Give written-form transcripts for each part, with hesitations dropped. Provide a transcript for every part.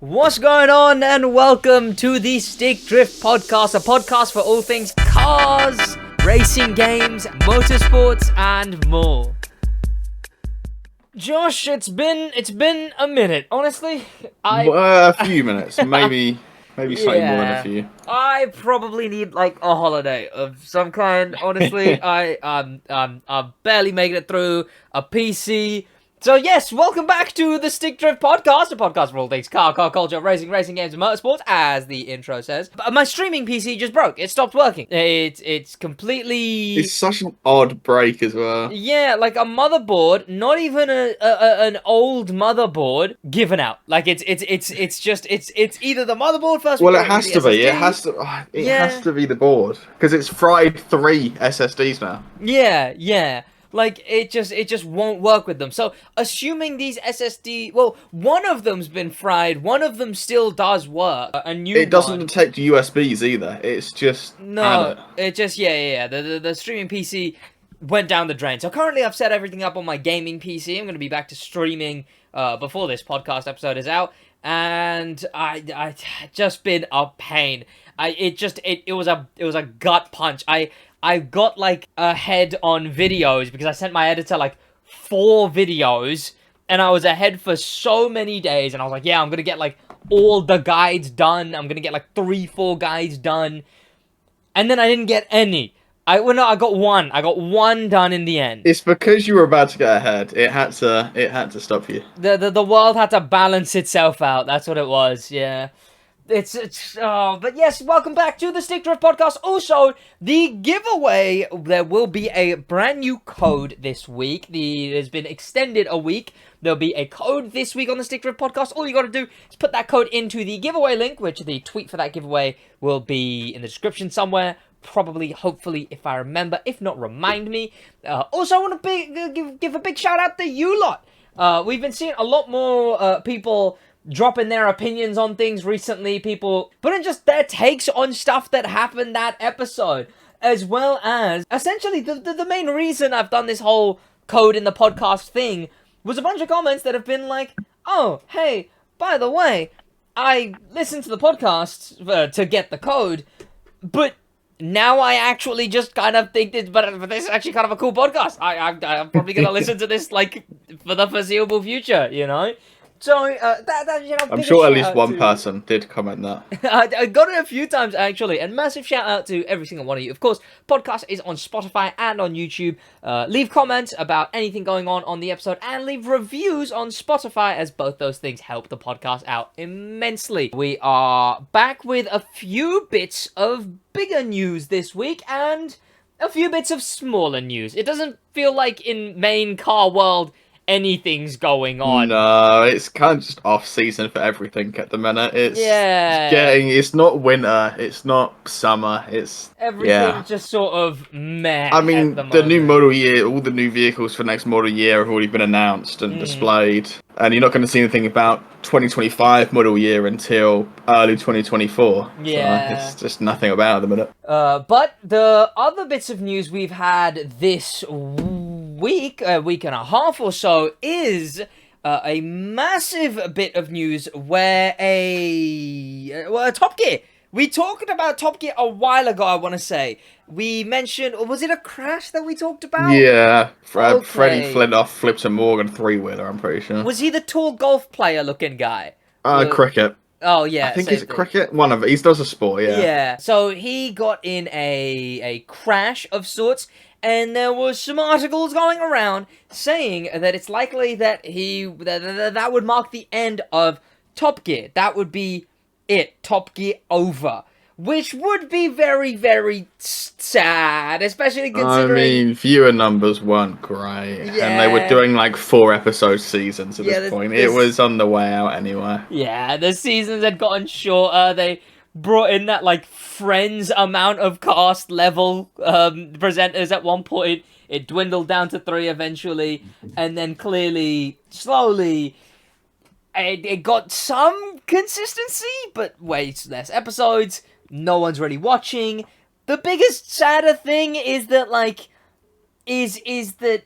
What's going on, and welcome to the Stick Drift Podcast, a podcast for all things cars, racing games, motorsports, and more. Josh, it's been a minute. Honestly, A few minutes, maybe slightly more than a few. I probably need like a holiday of some kind. Honestly, I'm barely making it through a PC. So yes, welcome back to the Stick Drift Podcast, a podcast for all things car culture, racing games, and motorsports, as the intro says. But my streaming PC just broke. It stopped working. It's completely... It's such an odd break as well. Yeah, like a motherboard, not even an old motherboard, given out. Like it's either the motherboard first. Well, it has to be. It has to be the board because it's fried 3 SSDs now. Yeah. Like, it just won't work with them. So, assuming these SSD... Well, one of them's been fried. One of them still does work. It doesn't detect USBs either. It's just... No, it just... Yeah. The streaming PC went down the drain. So, currently, I've set everything up on my gaming PC. I'm going to be back to streaming before this podcast episode is out. And I just been a pain. It was a gut punch. I got, like, ahead on videos because I sent my editor, like, 4 videos, and I was ahead for so many days, and I was like, yeah, I'm gonna get, like, all the guides done. I'm gonna get, like, 3-4 guides done, and then I didn't get any. I got one. I got one done in the end. It's because you were about to get ahead. It had to stop you. The world had to balance itself out. That's what it was, yeah. But yes, welcome back to the Stick Drift Podcast. Also, the giveaway, there will be a brand new code this week. It has been extended a week. There'll be a code this week on the Stick Drift Podcast. All you gotta do is put that code into the giveaway link, which the tweet for that giveaway will be in the description somewhere. Probably, hopefully, if I remember. If not, remind me. Also, I want to give a big shout out to you lot. We've been seeing a lot more people dropping their opinions on things recently, people putting just their takes on stuff that happened that episode, as well as, essentially, the main reason I've done this whole code in the podcast thing was a bunch of comments that have been like, oh, hey, by the way, I listened to the podcast to get the code, but now I actually just kind of think but this is actually kind of a cool podcast. I'm probably going to listen to this, like, for the foreseeable future, you know? So, I'm sure at least one person did comment that. I got it a few times, actually, and massive shout out to every single one of you. Of course, podcast is on Spotify and on YouTube. Leave comments about anything going on the episode, and leave reviews on Spotify, as both those things help the podcast out immensely. We are back with a few bits of bigger news this week, and a few bits of smaller news. It doesn't feel like in main car world anything's going on. No, it's kind of just off season for everything at the minute. It's not winter, it's not summer, it's everything's just sort of meh. I mean, the new model year, all the new vehicles for next model year have already been announced and displayed, and you're not going to see anything about 2025 model year until early 2024. Yeah, so it's just nothing about it at the minute. But the other bits of news we've had this week, a week and a half or so, is a massive bit of news where a Top Gear. We talked about Top Gear a while ago, I want to say. We mentioned, or was it a crash that we talked about? Yeah, Freddie Flintoff flipped a Morgan 3-wheeler, I'm pretty sure. Was he the tall golf player looking guy? Cricket. Oh, yeah. I think it's cricket. One of it. He does a sport, yeah. Yeah. So he got in a crash of sorts, and there was some articles going around saying that it's likely that that would mark the end of Top Gear. That would be it. Top Gear over. Which would be very, very sad, especially considering... I mean, viewer numbers weren't great. Yeah. And they were doing, like, 4-episode seasons at this point. It was on the way out anyway. Yeah, the seasons had gotten shorter. They brought in that, like, Friends amount of cast level presenters at one point. It dwindled down to 3 eventually. And then clearly, slowly... It got some consistency, but way less episodes. No one's really watching. The biggest sadder thing is that, like, is that,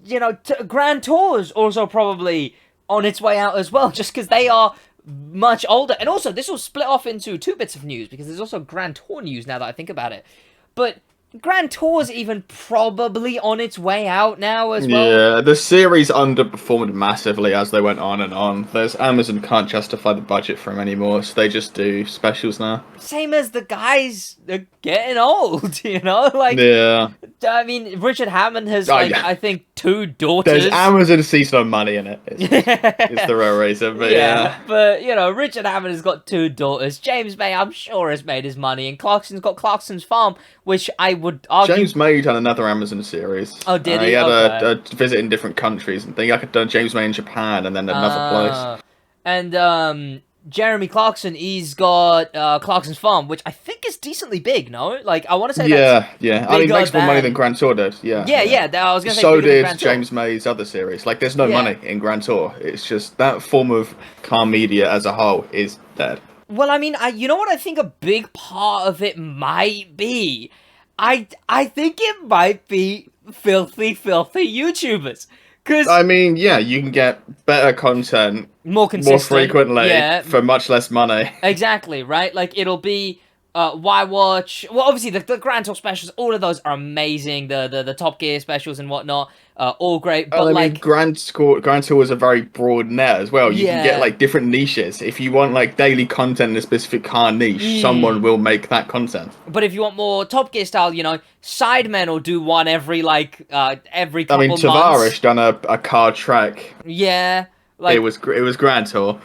you know, Grand Tour's also probably on its way out as well, just because they are much older. And also, this will split off into two bits of news, because there's also Grand Tour news now that I think about it. But Grand Tour's even probably on its way out now as well. Yeah, the series underperformed massively as they went on and on. Amazon can't justify the budget for them anymore, so they just do specials now. Same as the guys are getting old, you know? Like, yeah. I mean, Richard Hammond has, I think, 2 daughters. There's Amazon sees no money in it. It's the real reason, but yeah. But, you know, Richard Hammond has got 2 daughters. James May, I'm sure, has made his money. And Clarkson's got Clarkson's Farm, which I would argue... James May done another Amazon series. Oh, did he? He had a visit in different countries. And think I could done James May in Japan and then another place. And, Jeremy Clarkson, he's got Clarkson's Farm, which I think is decently big, no? Like, I want to say yeah. I mean, it makes more money than Grand Tour did, yeah. Yeah, I was going to say... So did James May's other series. Like, there's no money in Grand Tour. It's just that form of car media as a whole is dead. Well, I mean, you know what I think a big part of it might be? I think it might be filthy YouTubers. Cause, I mean, yeah, you can get better content more frequently for much less money. Exactly, right? Like, it'll be why watch... Well, obviously, the Grand Tour specials, all of those are amazing. The Top Gear specials and whatnot, all great. But, I mean, Grand Tour is a very broad net as well. You can get, like, different niches. If you want, like, daily content in a specific car niche, someone will make that content. But if you want more Top Gear style, you know, Sidemen will do one every couple months. Tavares done a car track. Yeah. Like, it was Grand Tour.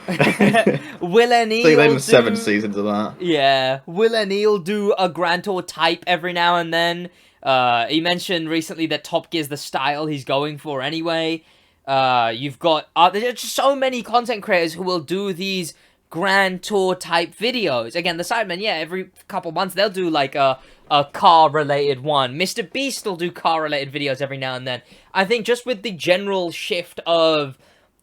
Will O'Neill I think they did 7 seasons of that. Yeah, Will O'Neill do a Grand Tour type every now and then. He mentioned recently that Top Gear's the style he's going for anyway. You've got there's just so many content creators who will do these Grand Tour type videos. Again, the Sidemen, every couple months they'll do like a car related one. Mr. Beast will do car related videos every now and then. I think just with the general shift of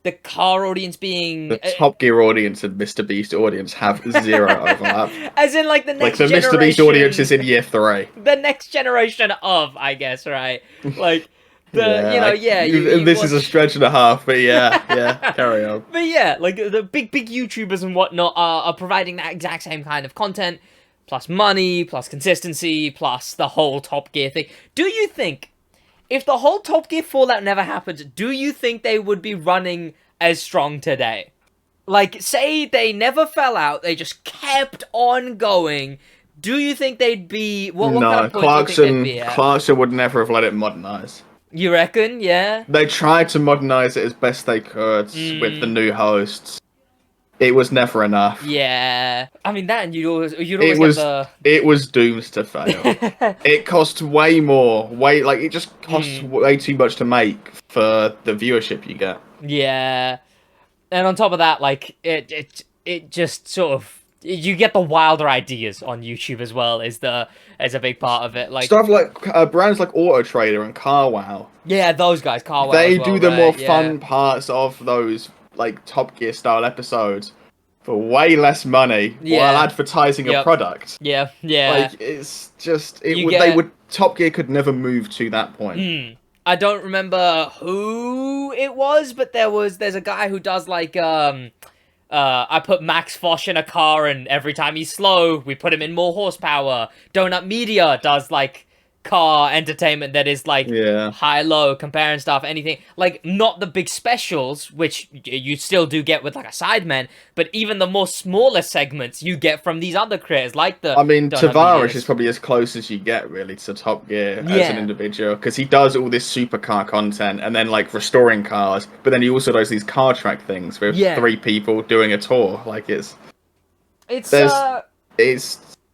the car audience being... The Top Gear audience and Mr. Beast audience have 0 overlap. As in, like, the next generation... Like, the Mr. Beast audience is in year 3. The next generation of, I guess, right? Like, this is a stretch and a half, but carry on. But yeah, like, the big YouTubers and whatnot are providing that exact same kind of content, plus money, plus consistency, plus the whole Top Gear thing. Do you think... If the whole Top Gear fallout never happened, do you think they would be running as strong today? Like, say they never fell out, they just kept on going. Do you think they'd be... What kind of point do you think they'd be at? Clarkson would never have let it modernise. You reckon? Yeah? They tried to modernise it as best they could with the new hosts. It was never enough. Yeah. I mean, that and you'd always get the... It was doomed to fail. It cost way more. It just costs way too much to make for the viewership you get. Yeah. And on top of that, like, it just sort of... You get the wilder ideas on YouTube as well, as a big part of it. Like stuff like brands like Auto Trader and CarWow. Yeah, those guys, CarWow. They do the more fun parts of those like Top Gear style episodes for way less money while advertising a product. Yeah. Like it's just Top Gear could never move to that point. I don't remember who it was, but there's a guy who does like I put Max Fosh in a car, and every time he's slow, we put him in more horsepower. Donut Media does, like, car entertainment that is, like, high-low, comparing stuff, anything. Like, not the big specials, which you still do get with, like, a Sidemen, but even the more smaller segments you get from these other creators, like the... I mean, Tavares is probably as close as you get, really, to Top Gear as an individual, because he does all this supercar content, and then, like, restoring cars, but then he also does these car track things with 3 people doing a tour. Like,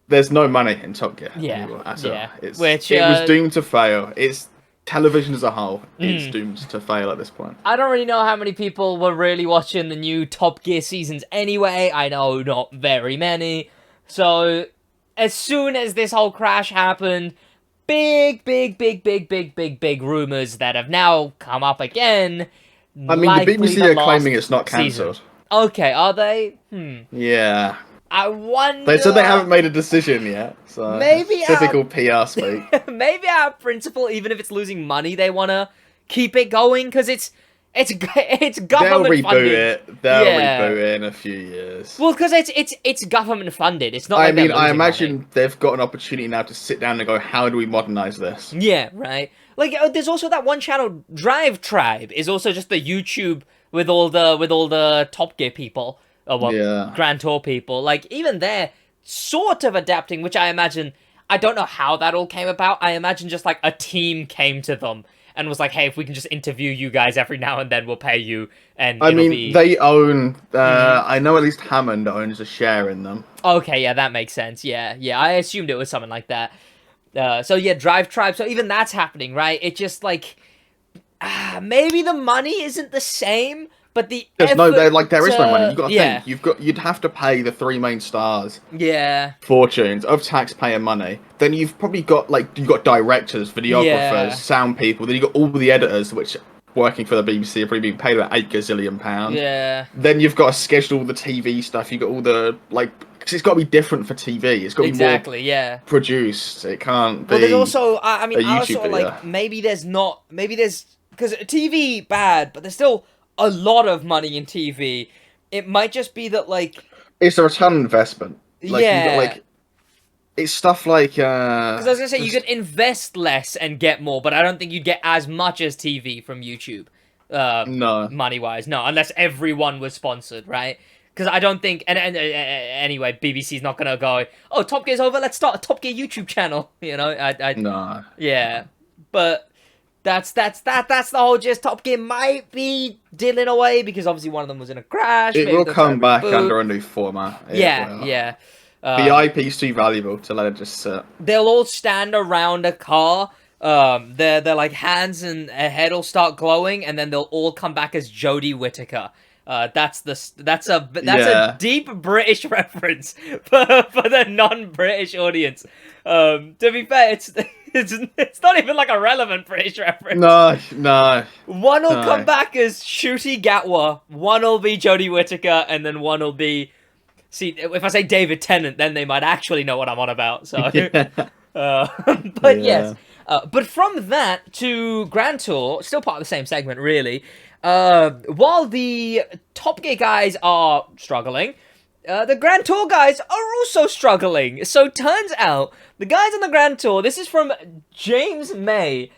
there's no money in Top Gear anymore at all. It was doomed to fail. It's television as a whole. It's doomed to fail at this point. I don't really know how many people were really watching the new Top Gear seasons anyway. I know not very many. So, as soon as this whole crash happened, big rumors that have now come up again. I mean, the BBC are claiming it's not cancelled. Okay, are they? Yeah. I wonder... They said they haven't made a decision yet, so... Maybe typical PR speak. Maybe our principle, even if it's losing money, they want to keep it going, because it's... It's They'll government reboot funded. it. They'll reboot it in a few years. Well, because it's government funded. It's not. I Like mean, I imagine money. They've got an opportunity now to sit down and go, how do we modernize this? Yeah, right. Like there's also that one channel, Drive Tribe, is also just the YouTube with all the Top Gear people, or Grand Tour people. Like even they're sort of adapting, which I imagine. I don't know how that all came about. I imagine just like a team came to them and was like, "Hey, if we can just interview you guys every now and then, we'll pay you." And I mean, they own. I know at least Helmed owns a share in them. Okay, yeah, that makes sense. Yeah, I assumed it was something like that. So yeah, Drive Tribe. So even that's happening, right? It just like maybe the money isn't the same, but the there is no money. You got to think. You'd have to pay the three main stars. Yeah. Fortunes of taxpayer money. Then you've probably got directors, videographers, sound people. Then you got all the editors, which working for the BBC are probably being paid about £8 gazillion. Yeah. Then you've got to schedule all the TV stuff. You got all the because it's got to be different for TV. It's got to be more produced. It can't be. Well, there's also I mean, I also like maybe there's because TV bad, but there's still a lot of money in TV. It might just be that like it's a return on investment. It's stuff like because I was gonna say you could invest less and get more, but I don't think you'd get as much as TV from YouTube. No, money wise, no, unless everyone was sponsored, right? Because I don't think, and anyway, BBC's not gonna go, oh, Top Gear's over, let's start a Top Gear YouTube channel. You know, no, yeah, but that's the whole gist. Top Gear might be dealing away because obviously one of them was in a crash. It will come back under a new format. Yeah. The IP's too valuable to let it just sit. They'll all stand around a car. Their like hands and head will start glowing, and then they'll all come back as Jodie Whittaker. That's a deep British reference for the non-British audience. To be fair, it's not even like a relevant British reference. No. One will come back as Shooty Gatwa, one will be Jodie Whittaker, and then one will be. See, if I say David Tennant, then they might actually know what I'm on about. So, but yes. But from that to Grand Tour, still part of the same segment, really. While the Top Gear guys are struggling, the Grand Tour guys are also struggling. So turns out, the guys on the Grand Tour, this is from James May,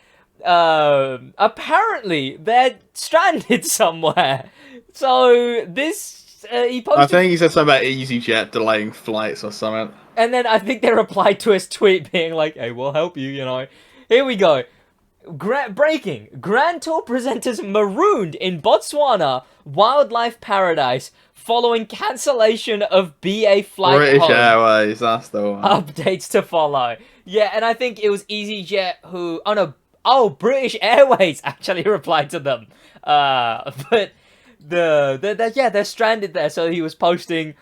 apparently they're stranded somewhere. So this... he posted... I think he said something about EasyJet delaying flights or something. And then I think they replied to his tweet being like, hey, we'll help you, you know. Here we go. Breaking. Grand Tour presenters marooned in Botswana wildlife paradise following cancellation of BA flight British home. Airways, that's the one. Updates to follow. Yeah, and I think it was EasyJet who... Oh, British Airways actually replied to them. But... they're stranded there, so he was posting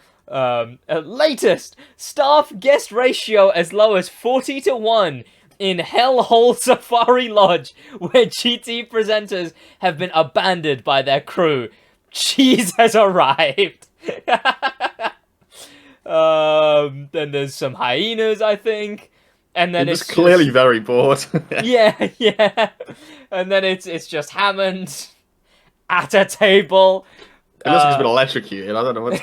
latest staff guest ratio as low as 40-1 in Hellhole Safari Lodge, where GT presenters have been abandoned by their crew. Cheese has arrived. Then there's some hyenas, I think, and then it's clearly very bored. yeah, and then it's just Hammond at a table. It looks like he's been electrocuted. I don't know what.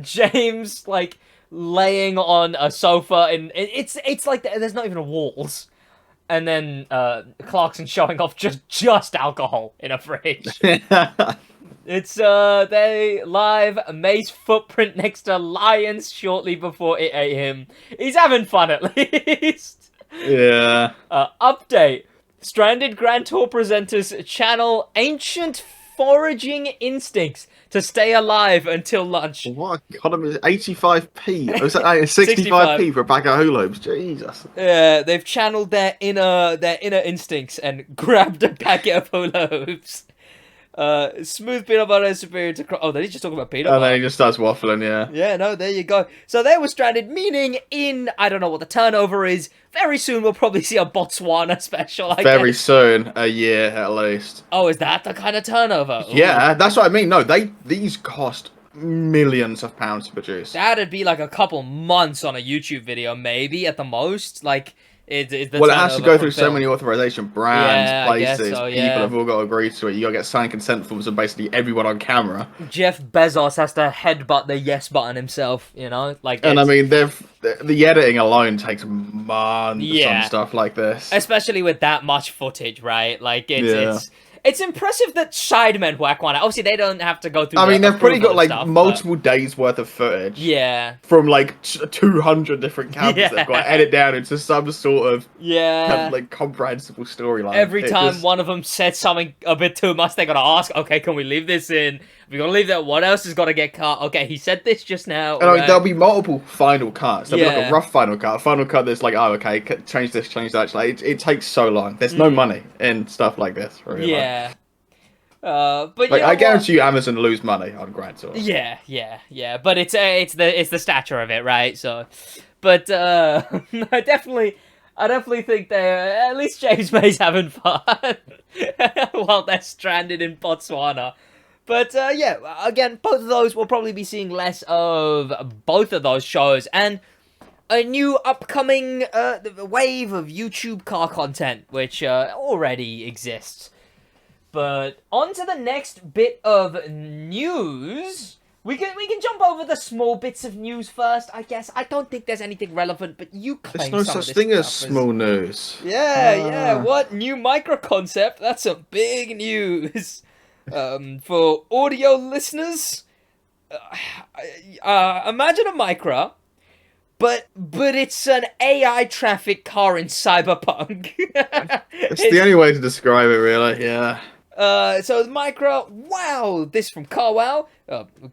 James like laying on a sofa, and it's like there's not even walls. And then Clarkson showing off just alcohol in a fridge. It's they live May's footprint next to lions shortly before it ate him. He's having fun at least. Yeah. Update. Stranded Grand Tour presenters channel ancient foraging instincts to stay alive until lunch. What economy? 85p. Was that 65p for a bag of holobes? Jesus. Yeah, they've channeled their inner instincts and grabbed a packet of holobes. Smooth peanut butter is superior to... Oh, they just talk about peanut butter. And then he just starts waffling, yeah. Yeah, no, there you go. So they were stranded, meaning in... I don't know what the turnover is. Very soon we'll probably see a Botswana special, I Very guess. soon. A year, at least. Oh, is that the kind of turnover? Ooh. Yeah, that's what I mean. No, these cost millions of pounds to produce. That'd be like a couple months on a YouTube video, maybe, at the most. Like... Is the Well, it has to turnover go from through so film. many authorization brands, Yeah, I guess places, so, people yeah. have all got to agree to it. You got to get signed consent forms from basically everyone on camera. Jeff Bezos has to headbutt the yes button himself, you know? Like, And I it's... mean, the editing alone takes months on Yeah. stuff like this. Especially with that much footage, right? Like, Yeah. it's impressive that Sidemen whack one out. Obviously, they don't have to go through I the mean, they've probably approval got and like stuff, multiple days worth of footage. Yeah. From like 200 different cameras they've got to edit down into some sort of Yeah. like comprehensible storyline. Every time one of them said something a bit too much, they gotta ask, okay, can we leave this in? We're gonna leave that. What else is gonna get cut? Okay, he said this just now. And I mean, there'll be multiple final cuts. There'll be like Yeah. a rough final cut, a final cut that's like, oh, okay, change this, change that. Like, it takes so long. There's no money in stuff like this. Really, Yeah. But like, yeah, I guarantee you, Amazon lose money on Grand Tour. Yeah. But it's the stature of it, right? So, but I definitely think they're at least James May's having fun while they're stranded in Botswana. But yeah, again, both of those we'll probably be seeing less of both of those shows, and a new upcoming wave of YouTube car content, which already exists. But on to the next bit of news. We can jump over the small bits of news first, I guess. I don't think there's anything relevant, but you claim There's no some of such this thing as stuff small news. Yeah. What new micro concept? That's some big news. For audio listeners, imagine a micro, but it's an AI traffic car in Cyberpunk. It's the only way to describe it, really. Yeah. So the micro, wow, this from CarWow.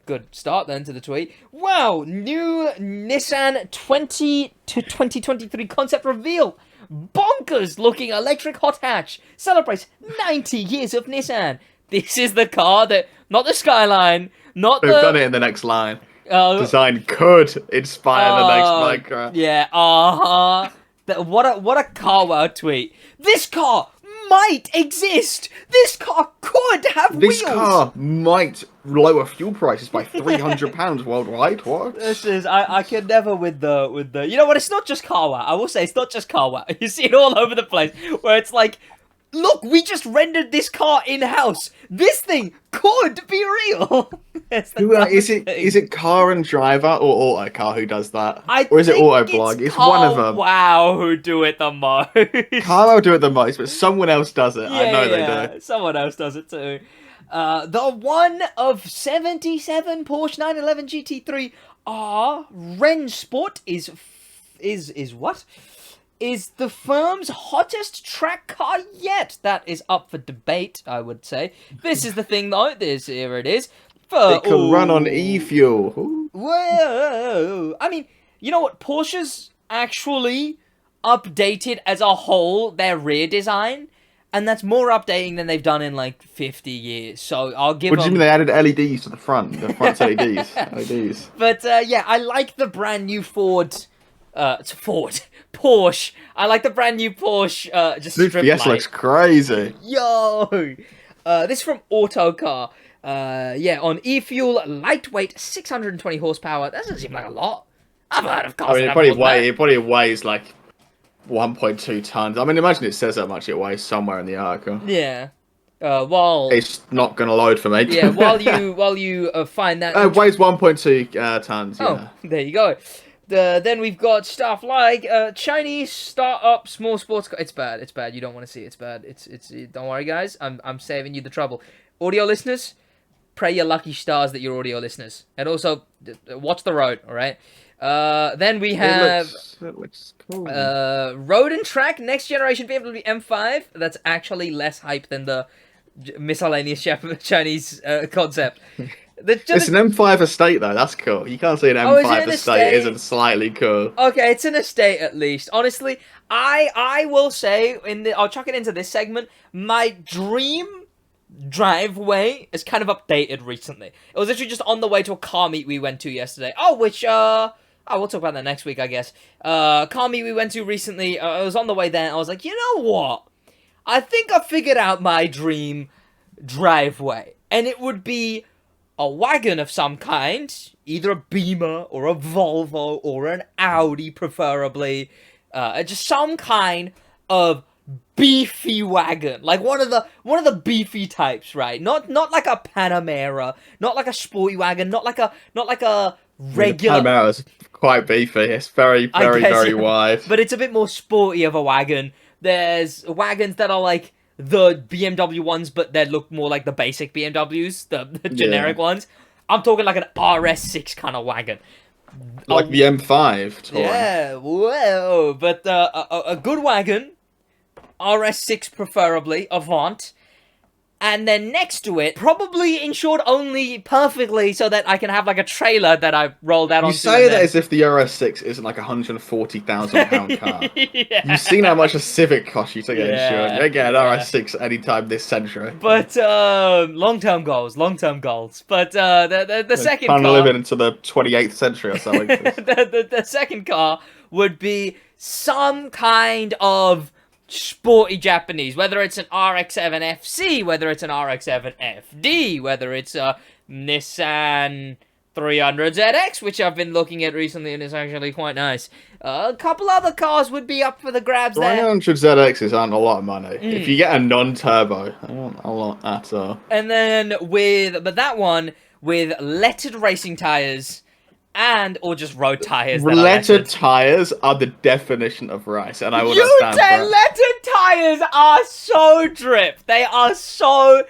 Good start then to the tweet. Wow, new Nissan 20 to 2023 concept reveal. Bonkers looking electric hot hatch celebrates 90 years of Nissan. This is the car that, not the Skyline, not They've the... done it in the next line. Design could inspire the next micro. Yeah, what a CarWow tweet. This car might exist. This car could have wheels. This car might lower fuel prices by £300 worldwide. What? This is I can never with the you know what? It's not just CarWow. I will say it's not just CarWow. You see it all over the place where it's like, look, we just rendered this car in-house. This thing could be real. Is it Car and Driver or Autocar who does that? Or is it think Autoblog? It's one of them. Wow, who do it the most? Carlo do it the most, but someone else does it. I know they do. Someone else does it too. The one of 77 Porsche 911 GT3 R Rennsport is what? Is the firm's hottest track car yet. That is up for debate, I would say. This is the thing, though. Here it is. It can run on e-fuel. Whoa! I mean, you know what? Porsche's actually updated as a whole their rear design, and that's more updating than they've done in like 50 years. So I'll give them... What do you mean they added LEDs to the front? The front's LEDs. LEDs. But yeah, I like the brand new Porsche. I like the brand new Porsche. Just This strip Fiesta light. looks crazy. Yo! This is from Autocar. Yeah, on e-fuel, lightweight, 620 horsepower. That doesn't seem like a lot. I've heard of cars. I mean, it probably weighs like 1.2 tons. I mean, imagine it says how much it weighs somewhere in the article. Yeah. While it's not gonna load for me. Yeah, while you find that. It weighs 1.2 tons. Yeah. Oh, there you go. Then we've got stuff like Chinese startup small sports car. It's bad. You don't want to see it. It's bad. It's don't worry, guys. I'm saving you the trouble. Audio listeners, pray your lucky stars that you're audio listeners, and also watch the road. All right. Then we have it looks cool. Road and Track next generation BMW M5. That's actually less hype than the miscellaneous Chinese concept. It's an M5 estate though. That's cool. You can't say an M5 estate isn't slightly cool. Okay, it's an estate at least. Honestly, I will say I'll chuck it into this segment. My dream driveway is kind of updated recently. It was literally just on the way to a car meet we went to yesterday. We'll talk about that next week, I guess. Car meet we went to recently. I was on the way there. I was like, you know what? I think I figured out my dream driveway, and it would be a wagon of some kind, either a Beamer or a Volvo or an Audi, preferably. Just some kind of beefy wagon, like one of the beefy types, right? Not like a Panamera, not like a sporty wagon, not like a regular. The Panamera is quite beefy. It's very, very wide. But it's a bit more sporty of a wagon. There's wagons that are like the BMW ones, but they look more like the basic BMWs, the generic ones. I'm talking like an RS6 kind of wagon. Like the M5 toy. Yeah, whoa. But a good wagon, RS6 preferably, Avant. And then next to it, probably insured only perfectly so that I can have like a trailer that I rolled out onto. You say that as if the RS6 isn't like £140,000 car. Yeah. You've seen how much a Civic costs you to get insured. You get an RS6 anytime this century. But long-term goals. But the second car... Trying to live into the 28th century or something. the second car would be some kind of sporty Japanese, whether it's an RX-7 FC, whether it's an RX-7 FD, whether it's a Nissan 300ZX, which I've been looking at recently and is actually quite nice. A couple other cars would be up for the grabs there. 300ZXs aren't a lot of money. If you get a non-turbo, I want a lot at all. And then but that one with lettered racing tires or just road tires. Lettered tires are the definition of rice, and I will not stand for it. Lettered tires are so drip. They are so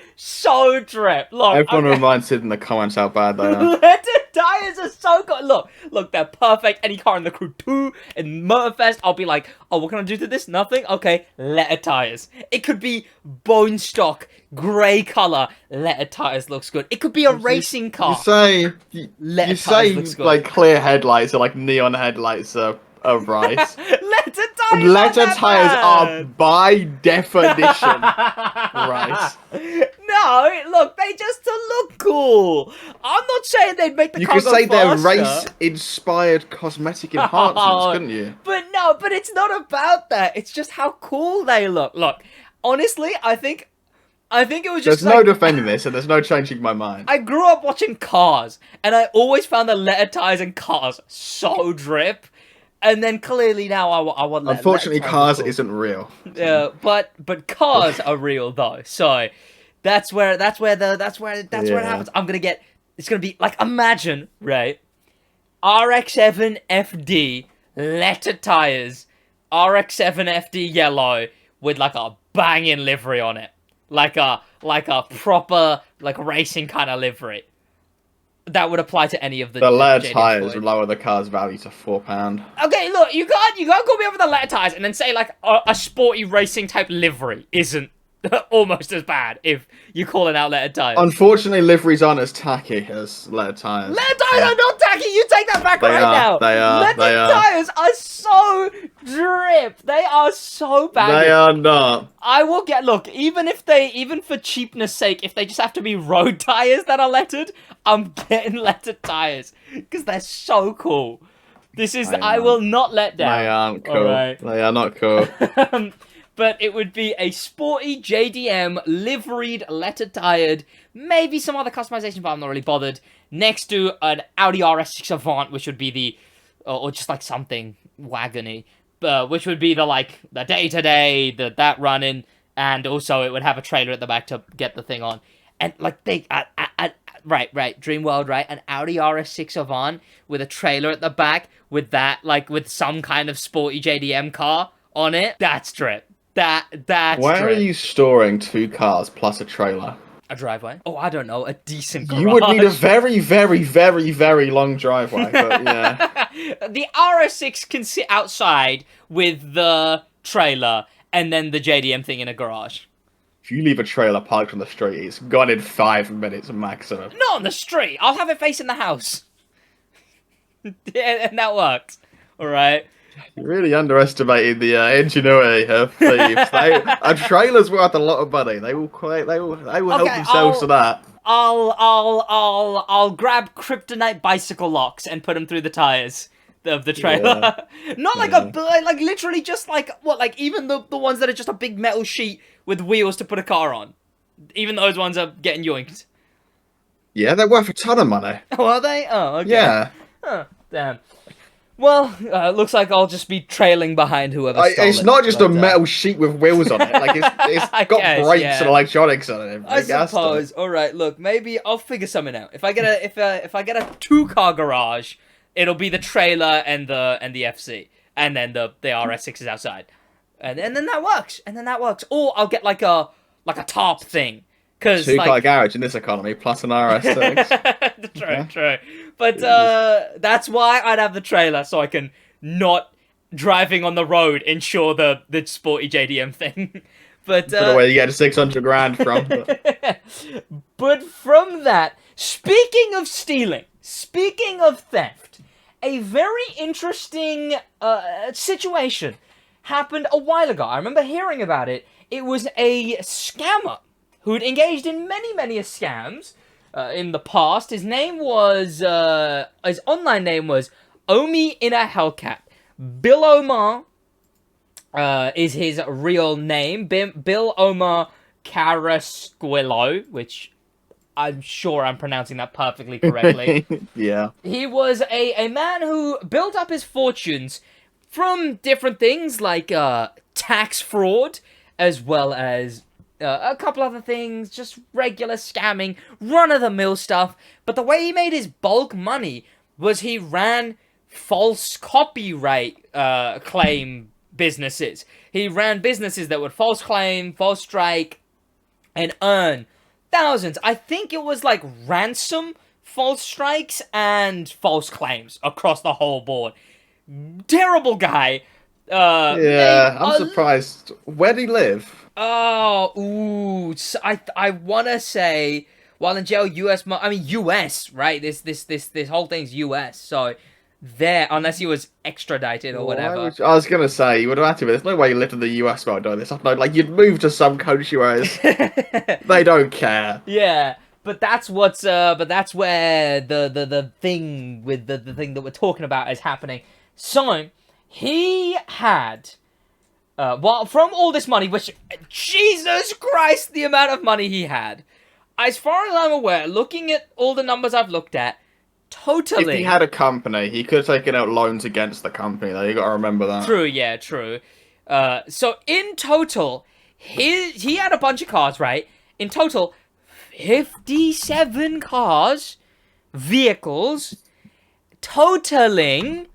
drip. Look, everyone reminds Sid in the comments how bad they are. Lettered tires are so good. Look, they're perfect. Any car in the Crew 2 and Motorfest, I'll be like, oh, what can I do to this? Nothing? Okay, lettered tires. It could be bone stock, grey colour. Lettered tires looks good. It could be a racing car. You say like clear headlights or like neon headlights are rice. Lettered tires are by definition rice. No, look, they just look cool. I'm not saying they'd make the car go faster. You could say they're race-inspired cosmetic enhancements, couldn't you? But it's not about that. It's just how cool they look. Look, honestly, I think it was just There's no defending this, and there's no changing my mind. I grew up watching Cars, and I always found the lettered tires in Cars so drip. And then clearly now I want. Unfortunately, Cars isn't real. Yeah, but Cars are real though. So that's where it happens. It's gonna be like, imagine, right? RX-7 FD lettered tires, RX-7 FD yellow with like a banging livery on it. Like a proper like racing kind of livery. That would apply to any of the lettered tires would lower the car's value to £4. Okay, look, you can't go me over the lettered tires and then say like a sporty racing type livery isn't almost as bad if you're calling out lettered tires. Unfortunately, liveries aren't as tacky as lettered tires. Lettered tires are not tacky. You take that back now. They are. Lettered tires are so drip. They are so bad. They are not. I will get even for cheapness sake, if they just have to be road tires that are lettered, I'm getting lettered tires because they're so cool. I will not let down. They aren't cool. Right. They are not cool. But it would be a sporty JDM liveried, lettered tired, maybe some other customization, but I'm not really bothered. Next to an Audi RS6 Avant, which would be or just like something wagony, which would be the day-to-day, that running, and also it would have a trailer at the back to get the thing on. And like right, Dream World, right? An Audi RS6 Avant with a trailer at the back with that, like with some kind of sporty JDM car on it. That's drip. That's Where are you storing 2 cars plus a trailer? A driveway? Oh, I don't know. A decent garage. You would need a very, very, very, very long driveway, but yeah. The RS6 can sit outside with the trailer and then the JDM thing in a garage. If you leave a trailer parked on the street, it's gone in 5 minutes maximum. Not on the street. I'll have it facing the house. And that works. All right. You're really underestimating the ingenuity of thieves. A trailer's worth a lot of money. They will help themselves to that. I'll grab kryptonite bicycle locks and put them through the tires of the trailer. Yeah. Not like literally just like even the ones that are just a big metal sheet with wheels to put a car on. Even those ones are getting yoinked. Yeah, they're worth a ton of money. Oh, are they? Oh, okay. Yeah. Huh, damn. Well, looks like I'll just be trailing behind whoever stole It's it, not just but, a metal sheet with wheels on it. Like it's got guess, brakes yeah. and electronics on it. I suppose. All right, look, maybe I'll figure something out. If I get a 2-car garage, it'll be the trailer and the FC, and then the RS6 is outside, and then that works. Or I'll get like a top thing. 2-car garage in this economy plus an RS6. True. But that's why I'd have the trailer, so I can not driving on the road ensure the sporty JDM thing. But where you get 600 grand from. But from that, speaking of stealing, speaking of theft, a very interesting situation happened a while ago. I remember hearing about it. It was a scammer who'd engaged in many scams in the past. His name was, his online name was Omi in a Hellcat. Bill Omar is his real name. Bill Omar Carrasquillo, which I'm sure I'm pronouncing that perfectly correctly. Yeah. He was a man who built up his fortunes from different things like tax fraud, as well as a couple other things, just regular scamming, run-of-the-mill stuff. But the way he made his bulk money was he ran false copyright claim businesses. He ran businesses that would false claim, false strike, and earn thousands. I think it was like ransom, false strikes, and false claims across the whole board. Terrible guy. Yeah, I'm surprised. Where did he live? Oh, ooh. I wanna say while in jail, US, right? This whole thing's US. So there, unless he was extradited or whatever. I was gonna say you would have had to, but there's no way you lived in the US while doing this. No, like you'd move to some country where they don't care. Yeah. But that's where the thing with the thing that we're talking about is happening. So he had from all this money, which, Jesus Christ, the amount of money he had. As far as I'm aware, looking at all the numbers I've looked at, totally. If he had a company, he could have taken out loans against the company, though. You got to remember that. True, yeah, true. So in total, he had a bunch of cars, right? In total, 57 cars, vehicles, totaling.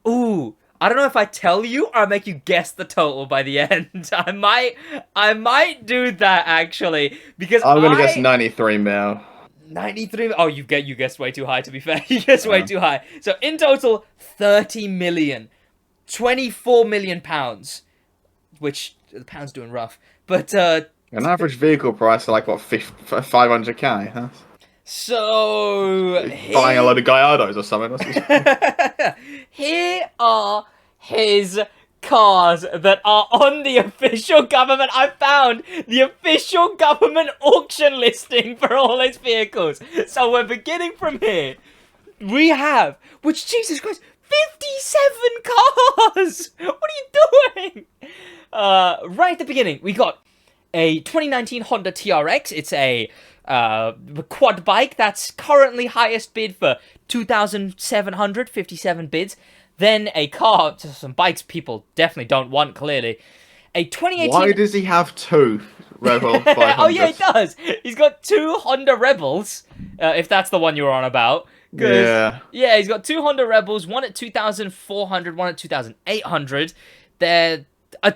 Ooh. I don't know if I tell you or I make you guess the total by the end. I might do that actually because I'm gonna guess 93 mil. 93. Oh, you guessed way too high. To be fair, you guessed way too high. So in total, 30 million, 24 million pounds, which the pound's doing rough. But an average vehicle price of like what 500k. Huh? So buying a load of Gallardos or something. Here are his cars that are on the official government. I found the official government auction listing for all his vehicles. So we're beginning from here. We have, which, Jesus Christ, 57 cars! What are you doing? Right at the beginning, we got a 2019 Honda TRX. It's a quad bike that's currently highest bid for 2,757 bids. Then a car, some bikes people definitely don't want, clearly. A 2018... Why does he have two Rebel 500s? Oh yeah, he does. He's got two Honda Rebels, if that's the one you were on about. Yeah. Yeah, he's got two Honda Rebels, one at 2,400, one at 2,800. They're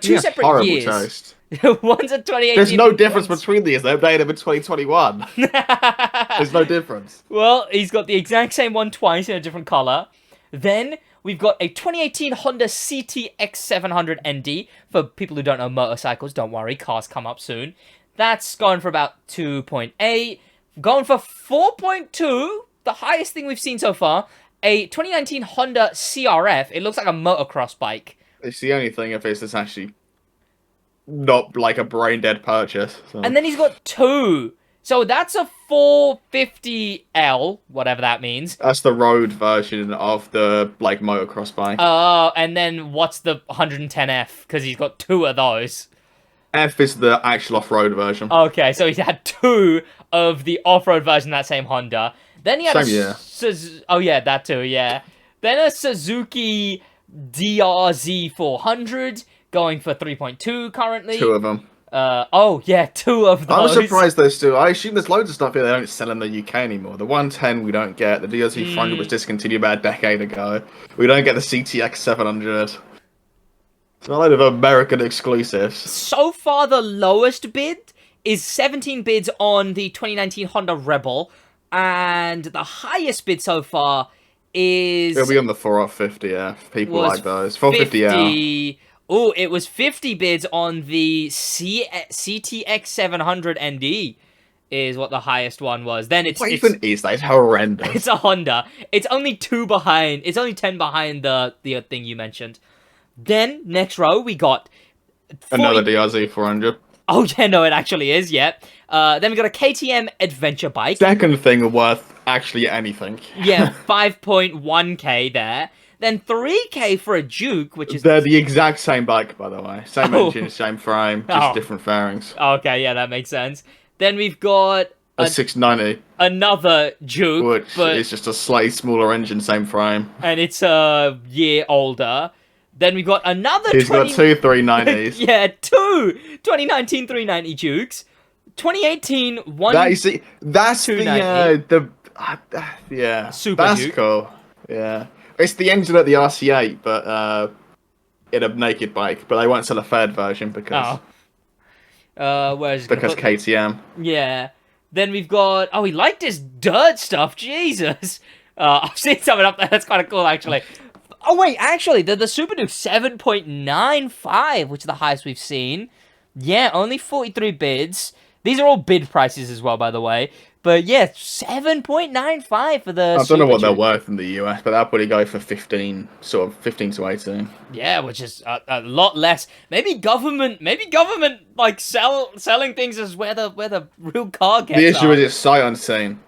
two separate years. Taste. One's a 2018. There's no difference between these. They made them in 2021. There's no difference. Well, he's got the exact same one twice in a different color. Then we've got a 2018 Honda CTX 700 ND. For people who don't know motorcycles, don't worry, cars come up soon. That's going for about 2.8. Going for 4.2, the highest thing we've seen so far. A 2019 Honda CRF. It looks like a motocross bike. It's the only thing of this that's actually not like a brain dead purchase. So. And then he's got two. So that's a 450L, whatever that means. That's the road version of the like motocross bike. Oh, and then what's the 110F? Because he's got two of those. F is the actual off-road version. Okay, so he's had two of the off-road version of that same Honda. Then he had yeah. Oh yeah, that too, yeah. Then a Suzuki DRZ 400 going for 3.2 currently. 2 of them. Oh yeah, 2 of those. I was surprised those 2. I assume there's loads of stuff here they don't sell in the UK anymore. The 110 we don't get. The DRZ 400 was discontinued about a decade ago. We don't get the CTX 700. It's a load of American exclusives. So far, the lowest bid is 17 bids on the 2019 Honda Rebel, and the highest bid so far is... It'll be on the 450, yeah. People like those. 450, Oh, it was 50 bids on the CTX 700 ND is what the highest one was. Then it's... What even is that? It's horrendous. It's a Honda. It's only 2 behind. It's only 10 behind the thing you mentioned. Then, next row, we got... Another DRZ 400. Oh, yeah, no, it actually is, yeah. Then we got a KTM adventure bike. Second thing worth actually anything. Yeah, 5.1k there. Then 3k for a Duke, which is... They're the exact same bike, by the way. Same engine, same frame, just different fairings. Okay, yeah, that makes sense. Then we've got... A 690. Another Duke, which is just a slightly smaller engine, same frame. And it's a year older. Then we got another... He's got 2 390s. Yeah, 2 2019 390 Dukes. 2018 one... That's the yeah. Super That's Duke. Cool. Yeah. It's the engine at the RC8, but in a naked bike. But they won't sell a third version because... where's because KTM. Yeah. Then we've got... Oh, we like this dirt stuff. Jesus. I've seen something up there that's kind of cool, actually. Oh, wait, actually, the Super Duke 7.95, which is the highest we've seen. Yeah, only 43 bids. These are all bid prices as well, by the way. But yeah, 7.95 for the I don't know what they're worth in the US, but they'll probably go for 15 to 18. Yeah, which is a lot less. Maybe government, like selling things is where the real car gets. The issue is it's sight unseen.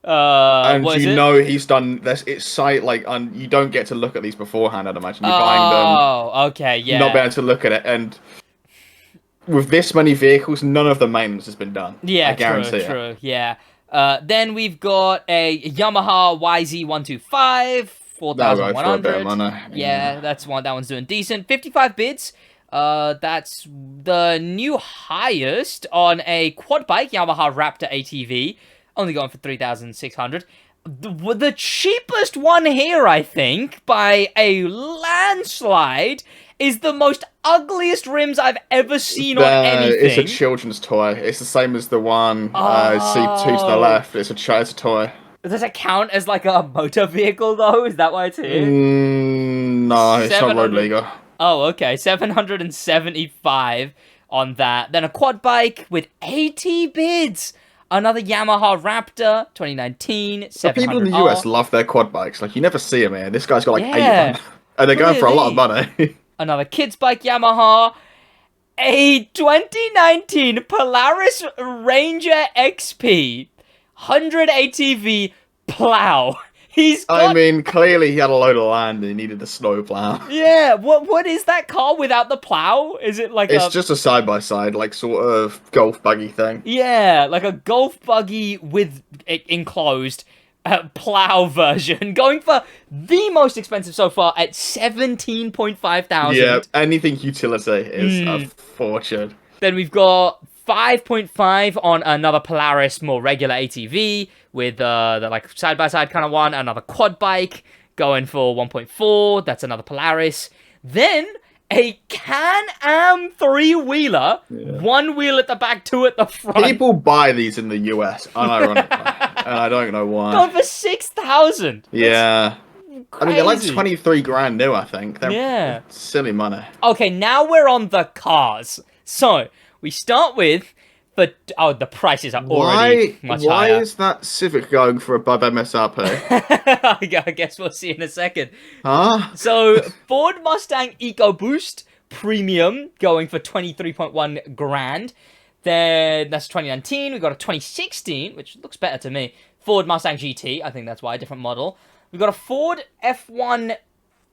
And you know he's done this. It's sight you don't get to look at these beforehand. I'd imagine you're buying them. Oh, okay, yeah. Not being able to look at it, and with this many vehicles, none of the maintenance has been done. Yeah, I guarantee it. True. Yeah. Then we've got a Yamaha YZ125, 4,100. Yeah, that's one. That one's doing decent. 55 bids. That's the new highest on a quad bike, Yamaha Raptor ATV. Only going for 3,600. The cheapest one here, I think, by a landslide, is the most ugliest rims I've ever seen on anything. It's a children's toy. It's the same as the one C2 to the left. It's a toy. Does it count as like a motor vehicle, though? Is that why it's here? No, it's not road legal. Oh, okay. 775 on that. Then a quad bike with 80 bids. Another Yamaha Raptor, 2019, 700R. The people in the US love their quad bikes. Like, you never see them here. This guy's got like 8 of them. And they're going for a lot of money. Another kids bike Yamaha. A 2019 Polaris Ranger XP 100 ATV plow. I mean, clearly he had a load of land and he needed a snow plow. Yeah, what is that car without the plow? Is it like It's just a side-by-side, like, sort of golf buggy thing. Yeah, like a golf buggy with enclosed plow version, going for the most expensive so far at 17.5 thousand. Yeah, anything utility is a fortune. Then we've got 5.5 on another Polaris, more regular ATV with the like side-by-side kind of one. Another quad bike going for 1.4. That's another Polaris. Then a Can-Am 3-wheeler. Yeah. 1 wheel at the back, 2 at the front. People buy these in the US, unironically. And I don't know why. Going for 6,000. Yeah. Crazy. I mean, they're like 23 grand new, I think. They're silly money. Okay, now we're on the cars. So, we start with... But, the prices are already much higher. Why is that Civic going for above MSRP? I guess we'll see in a second. Huh? So, Ford Mustang EcoBoost Premium going for 23.1 grand. Then, that's 2019. We've got a 2016, which looks better to me. Ford Mustang GT. I think that's why, a different model. We've got a Ford F1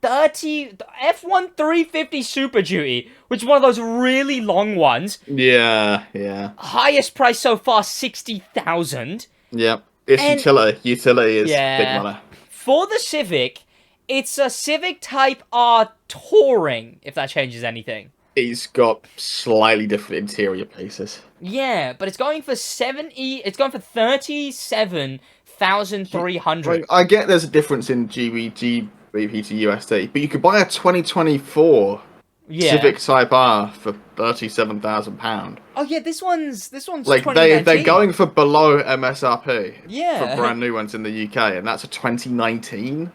350 Super Duty, which is one of those really long ones. Yeah, yeah. Highest price so far, 60,000. Yep. It's utility. Utility is big money. For the Civic, It's a Civic Type R Touring, if that changes anything. It's got slightly different interior pieces. Yeah, but it's going for 37,300. I get there's a difference in GBP to USD, but you could buy a 2024 Civic Type R for £37,000. Oh yeah, this one's like they're going for below MSRP. Yeah, for brand new ones in the UK, and that's a 2019.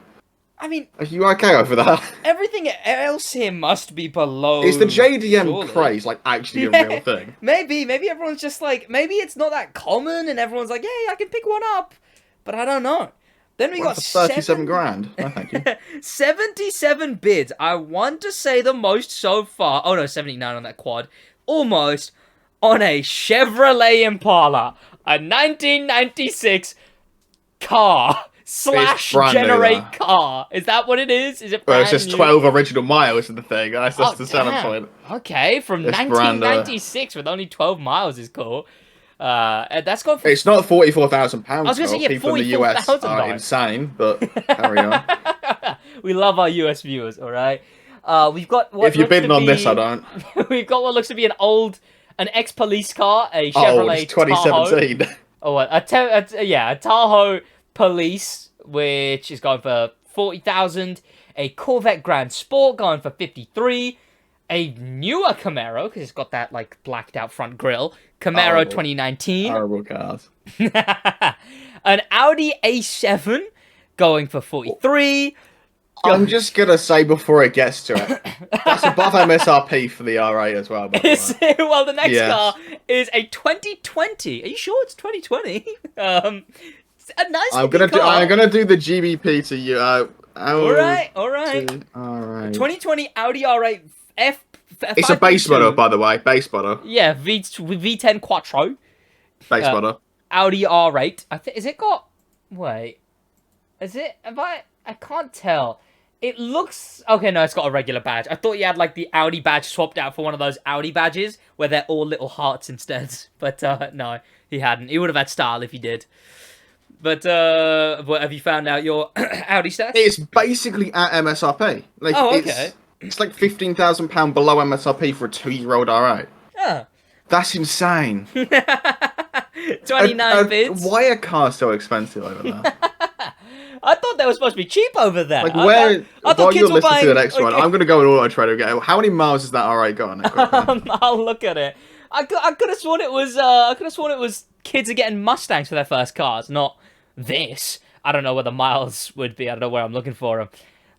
I mean, are you okay over that? Everything else here must be below. Is the JDM craze like actually a real thing? Maybe everyone's just like, maybe it's not that common, and everyone's like, yeah, I can pick one up, but I don't know. Then we got 37 grand. Oh, thank you. 77 bids. I want to say the most so far. Oh no, 79 on that quad. Almost on a Chevrolet Impala, a 1996 car / generate car. Is that what it is? Is it brand it's just 12 original miles in the thing. That's the selling point. Okay, from 1996 with only 12 miles is cool. That's gone for... It's not £44,000. I was going to say, yeah, people in the US are insane, but carry on. We love our US viewers, all right? We've got what if you're bidding on this, I don't. We've got what looks to be an ex-police car, a Chevrolet it's 2017. Tahoe. Oh, a Tahoe Police, which is going for 40,000. A Corvette Grand Sport going for 53. A newer Camaro, because it's got that like blacked out front grille. Camaro 2019. Horrible cars. An Audi A7 going for 43. I'm just gonna say before it gets to it, that's above MSRP for the R8 as well. Well, the next car is a 2020. Are you sure it's 2020? A nice. I'm gonna do the GBP to you. All right. 2020 Audi R8 It's a base model, by the way. Base model. Yeah, V10 Quattro. Base model. Audi R8. Is it got? Wait. Is it? I can't tell. It looks... Okay, no, it's got a regular badge. I thought you had, like, the Audi badge swapped out for one of those Audi badges where they're all little hearts instead. But, no, he hadn't. He would have had style if he did. But, what, have you found out your Audi stats? It's basically at MSRP. Like, okay. It's like £15,000 below MSRP for a 2-year-old R8. Yeah. That's insane. 29 bids. Why are cars so expensive over there? I thought they were supposed to be cheap over there. Like, I thought kids were buying... to the next one, I'm going to go in Auto Trader and get... How many miles has that R8 got on it? I'll look at it. I could have sworn it was kids are getting Mustangs for their first cars, not this. I don't know where the miles would be. I don't know where I'm looking for them.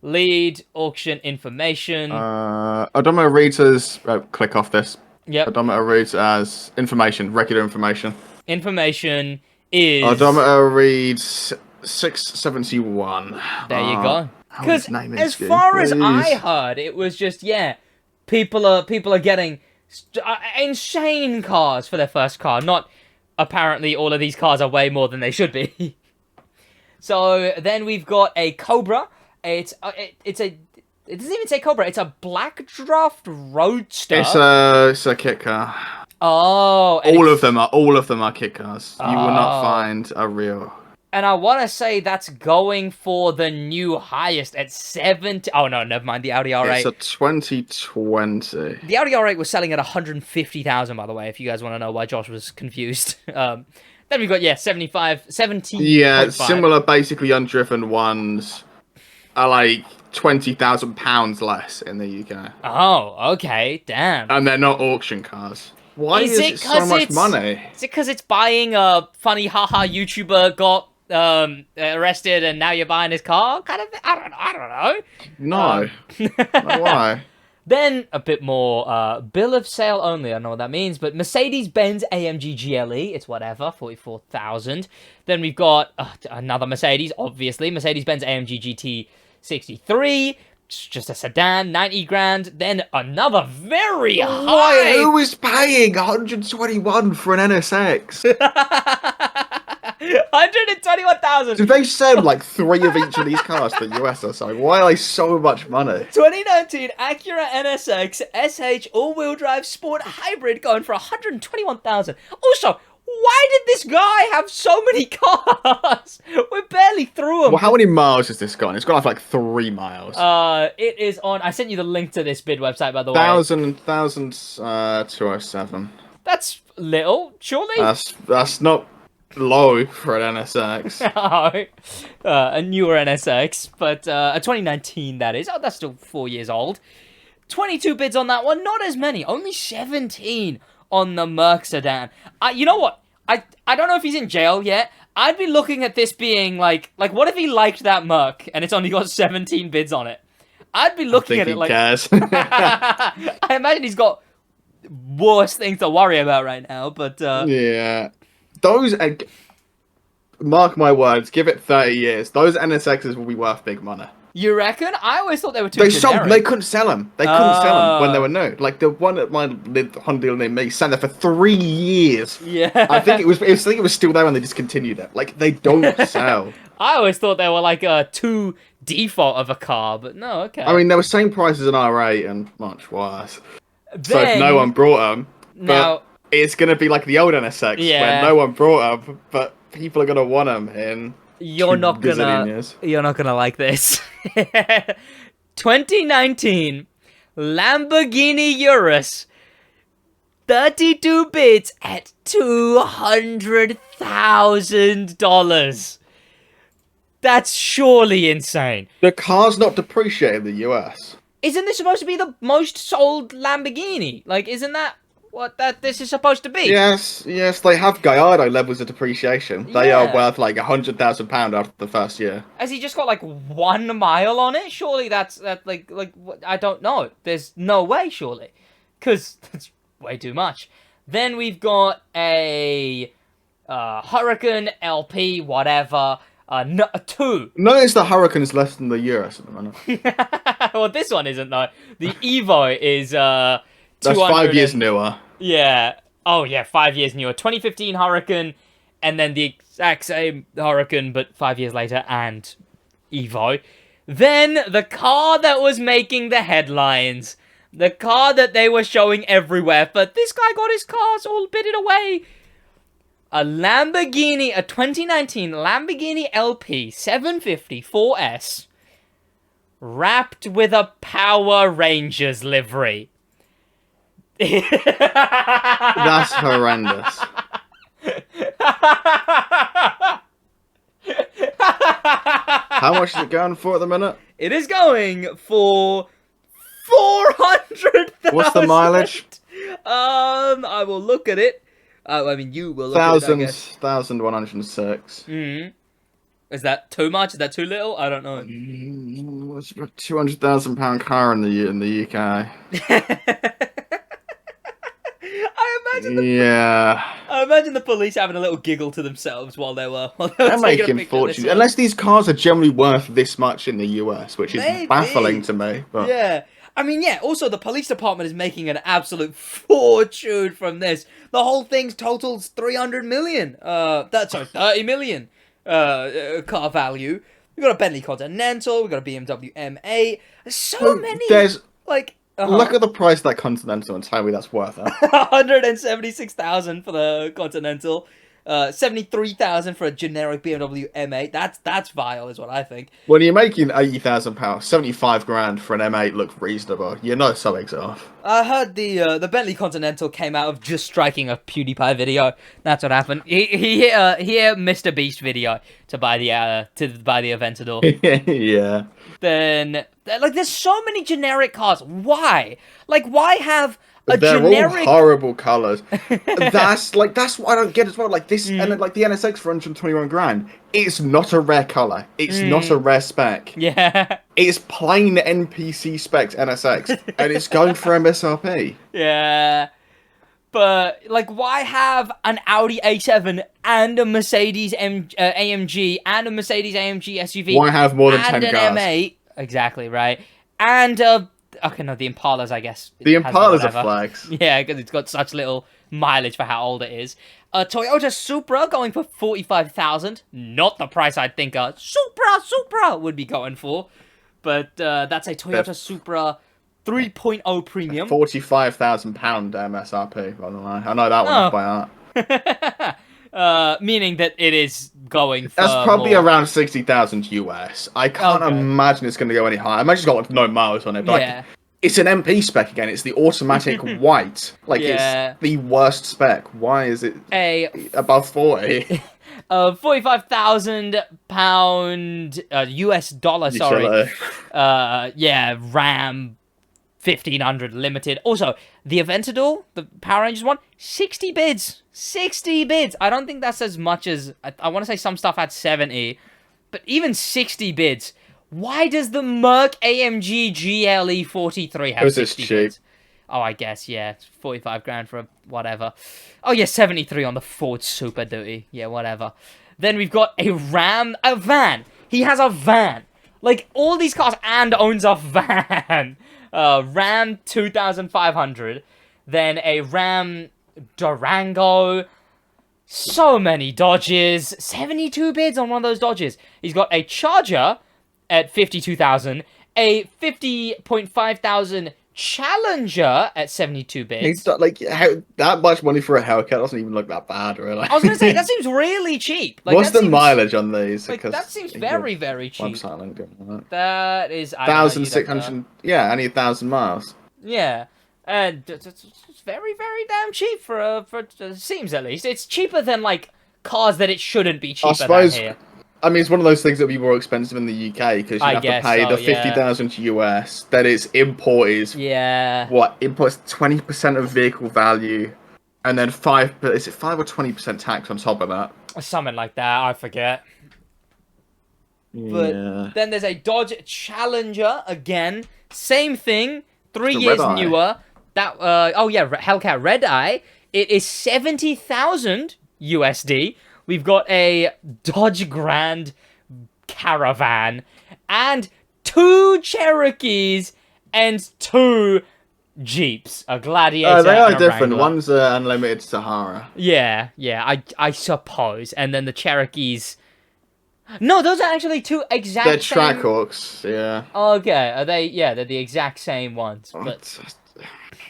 Lead, auction, information. Odometer reads as... click off this. Yep. Odometer reads as information, regular information. Information is... Odometer reads 671. There you go. Because as far as I heard, it was just, people are getting insane cars for their first car. Not, apparently, all of these cars are way more than they should be. So, then we've got a Cobra. It doesn't even say Cobra. It's a Black Draft Roadster. It's a kit car. Oh, all of them are kit cars. You will not find a real. And I want to say that's going for the new highest at 70. Oh no, never mind. The Audi R8. It's a 2020. The Audi R8 was selling at 150,000. By the way, if you guys want to know why Josh was confused. Then we've got 70. Yeah, similar, basically undriven ones are like £20,000 less in the UK. Oh, okay, damn. And they're not auction cars. Why is it so much money? Is it because it's buying a funny haha YouTuber got arrested and now you're buying his car? Kind of. I don't know. No. Why? Then a bit more bill of sale only. I don't know what that means, but Mercedes-Benz AMG GLE. It's whatever, 44,000. Then we've got another Mercedes, obviously, Mercedes-Benz AMG GT 63. Just a sedan, 90 grand. Then another very high. Who is paying 121 for an NSX? 121,000. Did they sell like 3 of each of these cars to the US or so? Why are they so much money? 2019 Acura NSX SH all-wheel drive sport hybrid going for 121,000. Also, Why did this guy have so many cars? We're barely through them. Well, how many miles has this gone? It's gone off like 3 miles. It is on. I sent you the link to this bid website, by the way. 207. That's little, surely. That's not low for an NSX. A newer NSX, but a 2019 that is. Oh, that's still 4 years old. 22 bids on that one, not as many. Only 17 on the Merc sedan. You know what? I don't know if he's in jail yet. I'd be looking at this being like what if he liked that Merc and it's only got 17 bids on it? I'd be looking at it like... Cares. I imagine he's got worse things to worry about right now, but... Yeah. Those... mark my words, give it 30 years. Those NSXs will be worth big money. You reckon? I always thought they were too generic. They couldn't sell them. They couldn't sell them when they were new. Like the one at my Honda dealer near me sat there for 3 years. Yeah. I think it was still there when they discontinued it. Like they don't sell. I always thought they were like a too default of a car, but no, okay. I mean, they were same price as an R8 and much worse. So if no one brought them, but it's gonna be like the old NSX where no one brought them, but people are gonna want them in. You're not gonna like this. 2019 Lamborghini Urus, 32 bids at $200,000. That's surely insane. The car's not depreciated in the US. Isn't this supposed to be the most sold Lamborghini? Like, isn't that what this is supposed to be? Yes, they have Gallardo levels of depreciation. They are worth like £100,000 after the first year. Has he just got like 1 mile on it? Surely that's like I don't know. There's no way, surely, because that's way too much. Then we've got a Hurricane LP, whatever. No, 2. Notice the Hurricane is less than the Urus at the moment. Well, this one isn't though. The Evo is that's 5 years newer. Yeah. Oh, yeah, 5 years newer. 2015 Hurricane, and then the exact same Hurricane, but 5 years later, and Evo. Then, the car that was making the headlines. The car that they were showing everywhere, but this guy got his cars all bidded away. A 2019 Lamborghini LP 750 4S, wrapped with a Power Rangers livery. That's horrendous. How much is it going for at the minute? It is going for 400,000. What's the mileage? I will look at it. I mean, you will look at it, I guess. 1,106. Is that too much? Is that too little? I don't know. It's a £200,000 car in the UK. I imagine the police having a little giggle to themselves while they were They're making fortunes. Unless these cars are generally worth this much in the US, which is baffling to me. But... yeah. I mean, yeah, also the police department is making an absolute fortune from this. The whole thing totals 300 million. 30 million car value. We've got a Bentley Continental, we've got a BMW M8. There's so many. There's like look at the price of that Continental and tell me that's worth it. 176,000 for the Continental. 73,000 for a generic BMW M8. That's vile, is what I think. When you're making £80,000, 75 grand for an M8 look reasonable. You know something's off. I heard the Bentley Continental came out of just striking a PewDiePie video. That's what happened. He hit a Mr. Beast video to buy the Aventador. Yeah. Then like there's so many generic cars. Why? Like why have They're generic... all horrible colours. That's what I don't get as well. Like this, and like the NSX for 121 grand. It's not a rare colour. It's not a rare spec. Yeah. It's plain NPC specs NSX, and it's going for MSRP. Yeah. But like, why have an Audi A7 and a Mercedes AMG and a Mercedes AMG SUV? Why have more than 10 cars? And an M8. Exactly right. And okay, no, the Impalas, I guess. The Impalas are flags. Yeah, because it's got such little mileage for how old it is. A Toyota Supra going for 45,000. Not the price I'd think a Supra would be going for. But that's a Toyota Supra 3.0 premium. £45,000 MSRP, by the way. I know that one by heart. Meaning that it is going for That's probably more. around 60,000 US. I can't imagine it's going to go any higher. I imagine it's got like no miles on it, but Yeah. it's an MP spec again. It's the automatic white. Like, Yeah. it's the worst spec. Why is it above 40? £45,000 US dollar, sorry. Yeah, RAM 1500 limited. Also, the Aventador, the Power Rangers one, 60 bids. 60 bids. I don't think that's as much as... I want to say some stuff had 70, but even 60 bids. Why does the Merc AMG GLE 43 have 60 bids? Oh, I guess, yeah. It's 45 grand for a whatever. Oh, yeah, 73 on the Ford Super Duty. Yeah, whatever. Then we've got a van. He has a van. Like, all these cars and owns a van. Ram 2500. Then a Ram Durango. So many Dodges. 72 bids on one of those Dodges. He's got a Charger at 52,000. A 50.5 thousand Challenger at 72 bids. It's not like that much money for a Hellcat doesn't even look that bad, really. I was gonna say that seems really cheap. Like, what's the mileage on these? Like, that seems very, very cheap. That is 1,600. Yeah, only 1,000 miles. Yeah, and it's very, very damn cheap for seems at least. It's cheaper than like cars that it shouldn't be cheaper than here. I mean, it's one of those things that would be more expensive in the UK because you have to pay the 50,000 US. Then it's imported. Yeah. What imports 20% of vehicle value, and then 5 or 20% tax on top of that. Something like that. I forget. But then there's a Dodge Challenger again. Same thing. 3 years newer. That Hellcat Red Eye. It is 70,000 USD. We've got a Dodge Grand Caravan and 2 Cherokees and 2 Jeeps. A Gladiator. They are and a different. Wrangler. One's Unlimited Sahara. Yeah, I suppose. And then the Cherokees. No, those are actually 2 exact. They're Trackhawks. Yeah. Okay, are they? Yeah, they're the exact same ones. But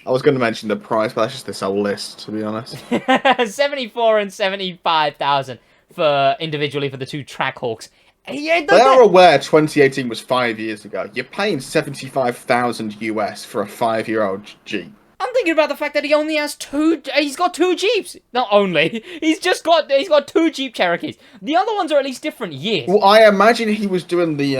I was going to mention the price, but that's just this whole list, to be honest. 74 and 75,000 for individually for the 2 Trackhawks. Yeah, they are aware 2018 was 5 years ago. You're paying 75,000 US for a 5-year-old Jeep. I'm thinking about the fact that he only has 2. He's got 2 Jeeps. Not only, he's got 2 Jeep Cherokees. The other ones are at least different years. Well, I imagine he was doing the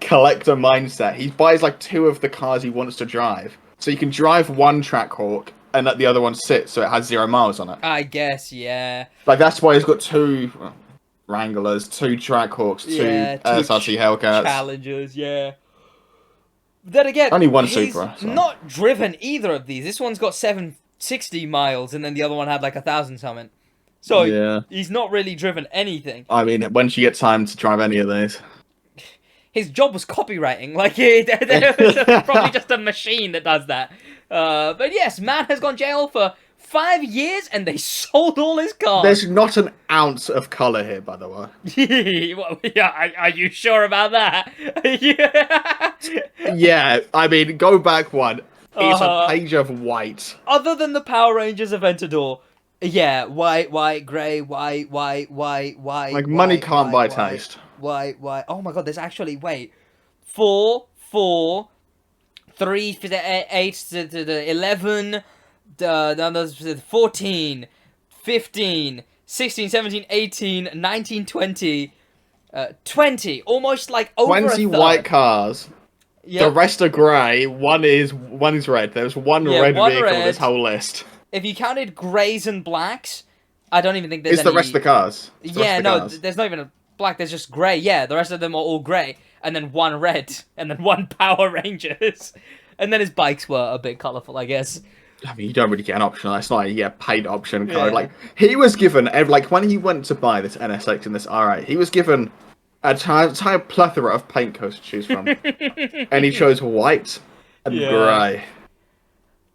collector mindset. He buys like 2 of the cars he wants to drive. So you can drive one Trackhawk and let the other one sit, so it has 0 miles on it. I guess, yeah. Like, that's why he's got 2 Wranglers, 2 Trackhawks, 2 SRT Hellcats. Challengers, yeah. Then again, only one Supra. So. Not driven either of these. This one's got 760 miles, and then the other one had like 1,000 something. So yeah. He's not really driven anything. I mean, when should you get time to drive any of these? His job was copywriting. Like, there's probably just a machine that does that. But yes, man has gone jail for 5 years, and they sold all his cars. There's not an ounce of colour here, by the way. Well, yeah, are you sure about that? Yeah, I mean, go back one. It's a page of white. Other than the Power Rangers Aventador, yeah, white, grey, white. Like, money can't buy taste. White. Oh my god, there's actually, 4, 3, 8, 11, 14, 15, 16, 17, 18, 19, 20, 20. Almost like over 20 a third. white cars. Yep. The rest are grey. One is red. There's one red vehicle on this whole list. If you counted greys and blacks, I don't even think there's any... It's the rest of the cars. There's not even a black. There's just grey. Yeah, the rest of them are all grey. And then one red. And then one Power Rangers. And then his bikes were a bit colourful, I guess. I mean, you don't really get an option. It's not a paid option code. Yeah. Like, he was given... Like, when he went to buy this NSX and this R8, he was given a entire plethora of paint coats to choose from. And he chose white and grey.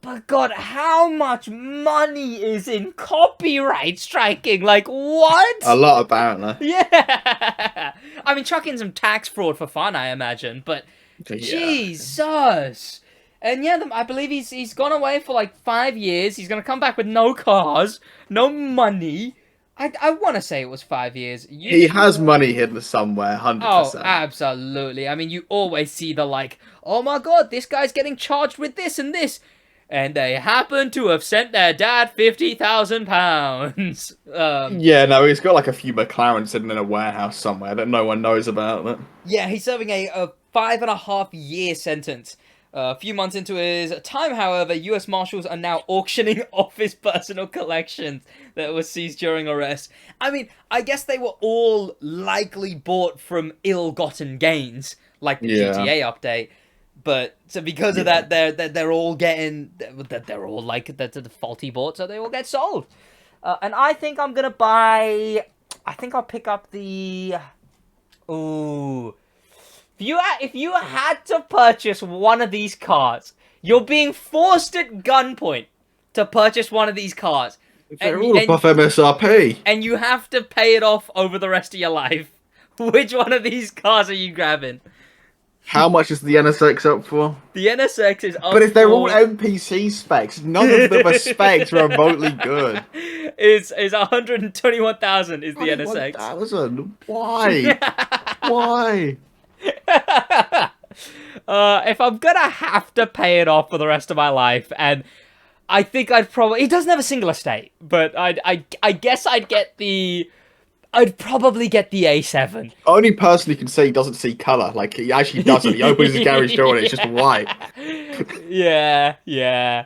But God, how much money is in copyright striking? Like, what? A lot, apparently. Yeah. I mean, chuck in some tax fraud for fun, I imagine. But, Jesus. And yeah, I believe he's gone away for like 5 years. He's going to come back with no cars, no money. I want to say it was 5 years. He has money hidden somewhere, 100%. Oh, absolutely. I mean, you always see the like, oh my god, this guy's getting charged with this and this. And they happen to have sent their dad £50,000. Yeah, no, he's got like a few McLarens sitting in a warehouse somewhere that no one knows about. Yeah, he's serving a 5.5-year sentence. A few months into his time, however, U.S. Marshals are now auctioning off his personal collections that were seized during arrest. I mean, I guess they were all likely bought from ill-gotten gains, like the GTA update. But so because of that, they're all getting they're all like the faulty bought, so they all get sold. And I think I'm gonna buy. I think I'll pick up the. Ooh. If you had to purchase one of these cars, you're being forced at gunpoint to purchase one of these cars. They're all above MSRP. And you have to pay it off over the rest of your life. Which one of these cars are you grabbing? How much is the NSX up for? The NSX is up But if they're all NPC specs, none of them are specs remotely good. It's 121,000 is the NSX. 1,000? Why? Why? If I'm gonna have to pay it off for the rest of my life, and I think I'd probably... It doesn't have a single estate, but I guess I'd probably get the A7. Only person who can say he doesn't see colour. Like, he actually doesn't. He opens his garage door and it's just white. Yeah.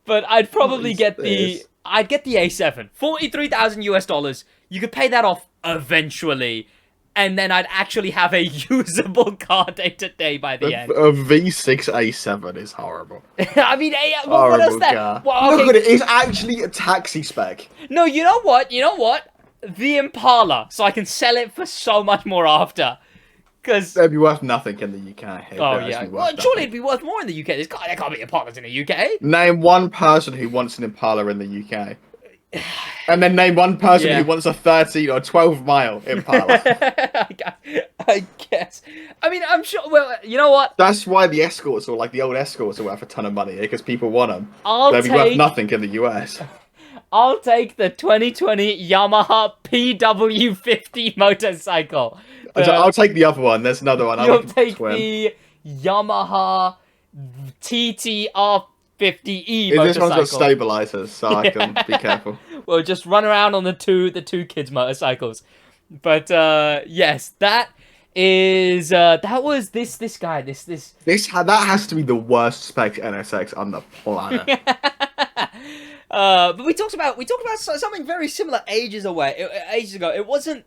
But I'd probably get the A7. $43,000 US. You could pay that off eventually. And then I'd actually have a usable car day-to-day by the end. A V6 A7 is horrible. I mean, what else that? Well, okay. Look at it. It's actually a taxi spec. No, you know what? The Impala, so I can sell it for so much more after. Because it'd be worth nothing in the UK. Oh yeah, well, surely it'd be worth more in the UK. There can't be Impalas in the UK. Name one person who wants an Impala in the UK, and then name one person who wants a 13 or 12-mile Impala. I guess. I mean, I'm sure. Well, you know what? That's why the Escorts, or like the old Escorts, are worth a ton of money because people want them. They'd be worth nothing in the US. I'll take the 2020 Yamaha PW50 motorcycle. I'll take the other one. There's another one. You'll take the Yamaha TTR50E motorcycle. This one's got stabilizers, so I can be careful. Well, just run around on the two kids' motorcycles. But yes, that is that was this guy. That has to be the worst spec NSX on the planet. But we talked about something very similar ages ago. It wasn't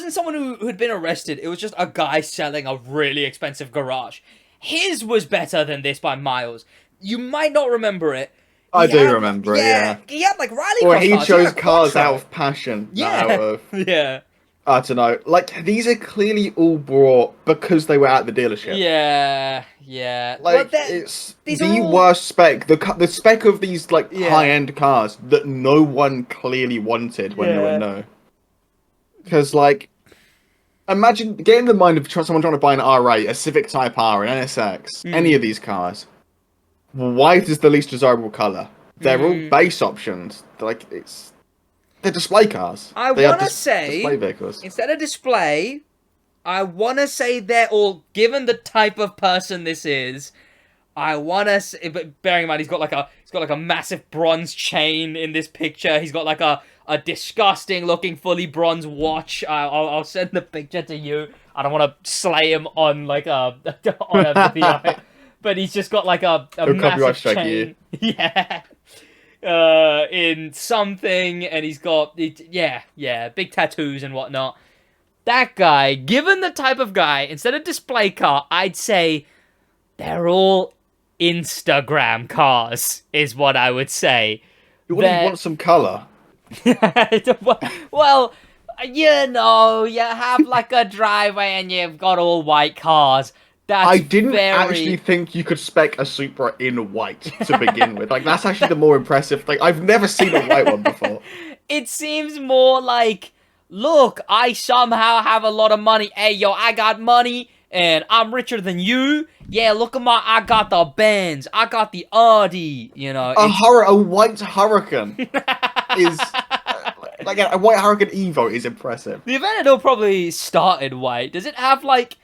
someone who had been arrested. It was just a guy selling a really expensive garage. His was better than this by miles. You might not remember it. I do remember it. Yeah. He had like rally or cars. He chose cars out of passion. Yeah. Yeah. I don't know. Like, these are clearly all brought because they were at the dealership. Yeah. Like, it's the worst spec. The spec of these, like, high-end cars that no one clearly wanted when they were no. Because, like, imagine, get in the mind of someone trying to buy an R8, a Civic Type R, an NSX, any of these cars. White is the least desirable colour. They're all base options. They're display cars. I want to say, display vehicles. Instead of display, I want to say they're all, given the type of person this is, I want to say, but bearing in mind he's got like a massive bronze chain in this picture. He's got like a disgusting looking fully bronze watch. I'll send the picture to you. I don't want to slay him on like a video, but he's just got like a massive chain. Yeah. In something, and he's got big tattoos and whatnot. That guy, given the type of guy, instead of display car, I'd say they're all Instagram cars, is what I would say. You want some colour? Well, you have like a driveway and you've got all white cars. I didn't actually think you could spec a Supra in white to begin with. Like, that's actually the more impressive thing. I've never seen a white one before. It seems more like, look, I somehow have a lot of money. Hey, yo, I got money, and I'm richer than you. Yeah, look at I got the Benz. I got the Audi, you know. A white Huracan is... Like a white Huracan Evo is impressive. The Aventador probably started white. Does it have like?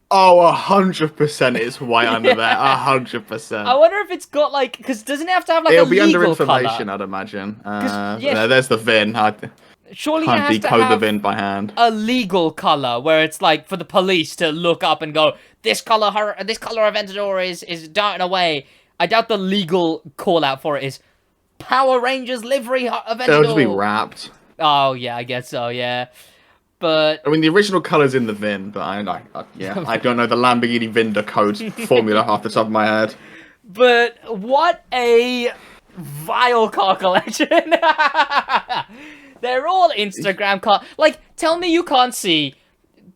Oh, 100% it's white under there. 100%. I wonder if it's got like, because doesn't it have to have like It'll a be under legal information, color? I'd imagine. Yeah, There's the VIN. I surely it can't has to decode the have VIN by hand. a legal color where it's like for the police to look up and go, this color Aventador is darting away. I doubt the legal call out for it is Power Rangers livery Aventador. It'll just be wrapped. Oh yeah, I guess so. Yeah, but I mean, the original color's in the VIN, but I don't know the Lamborghini VIN code formula off the top of my head. But what a vile car collection. They're all Instagram car. Like, tell me you can't see.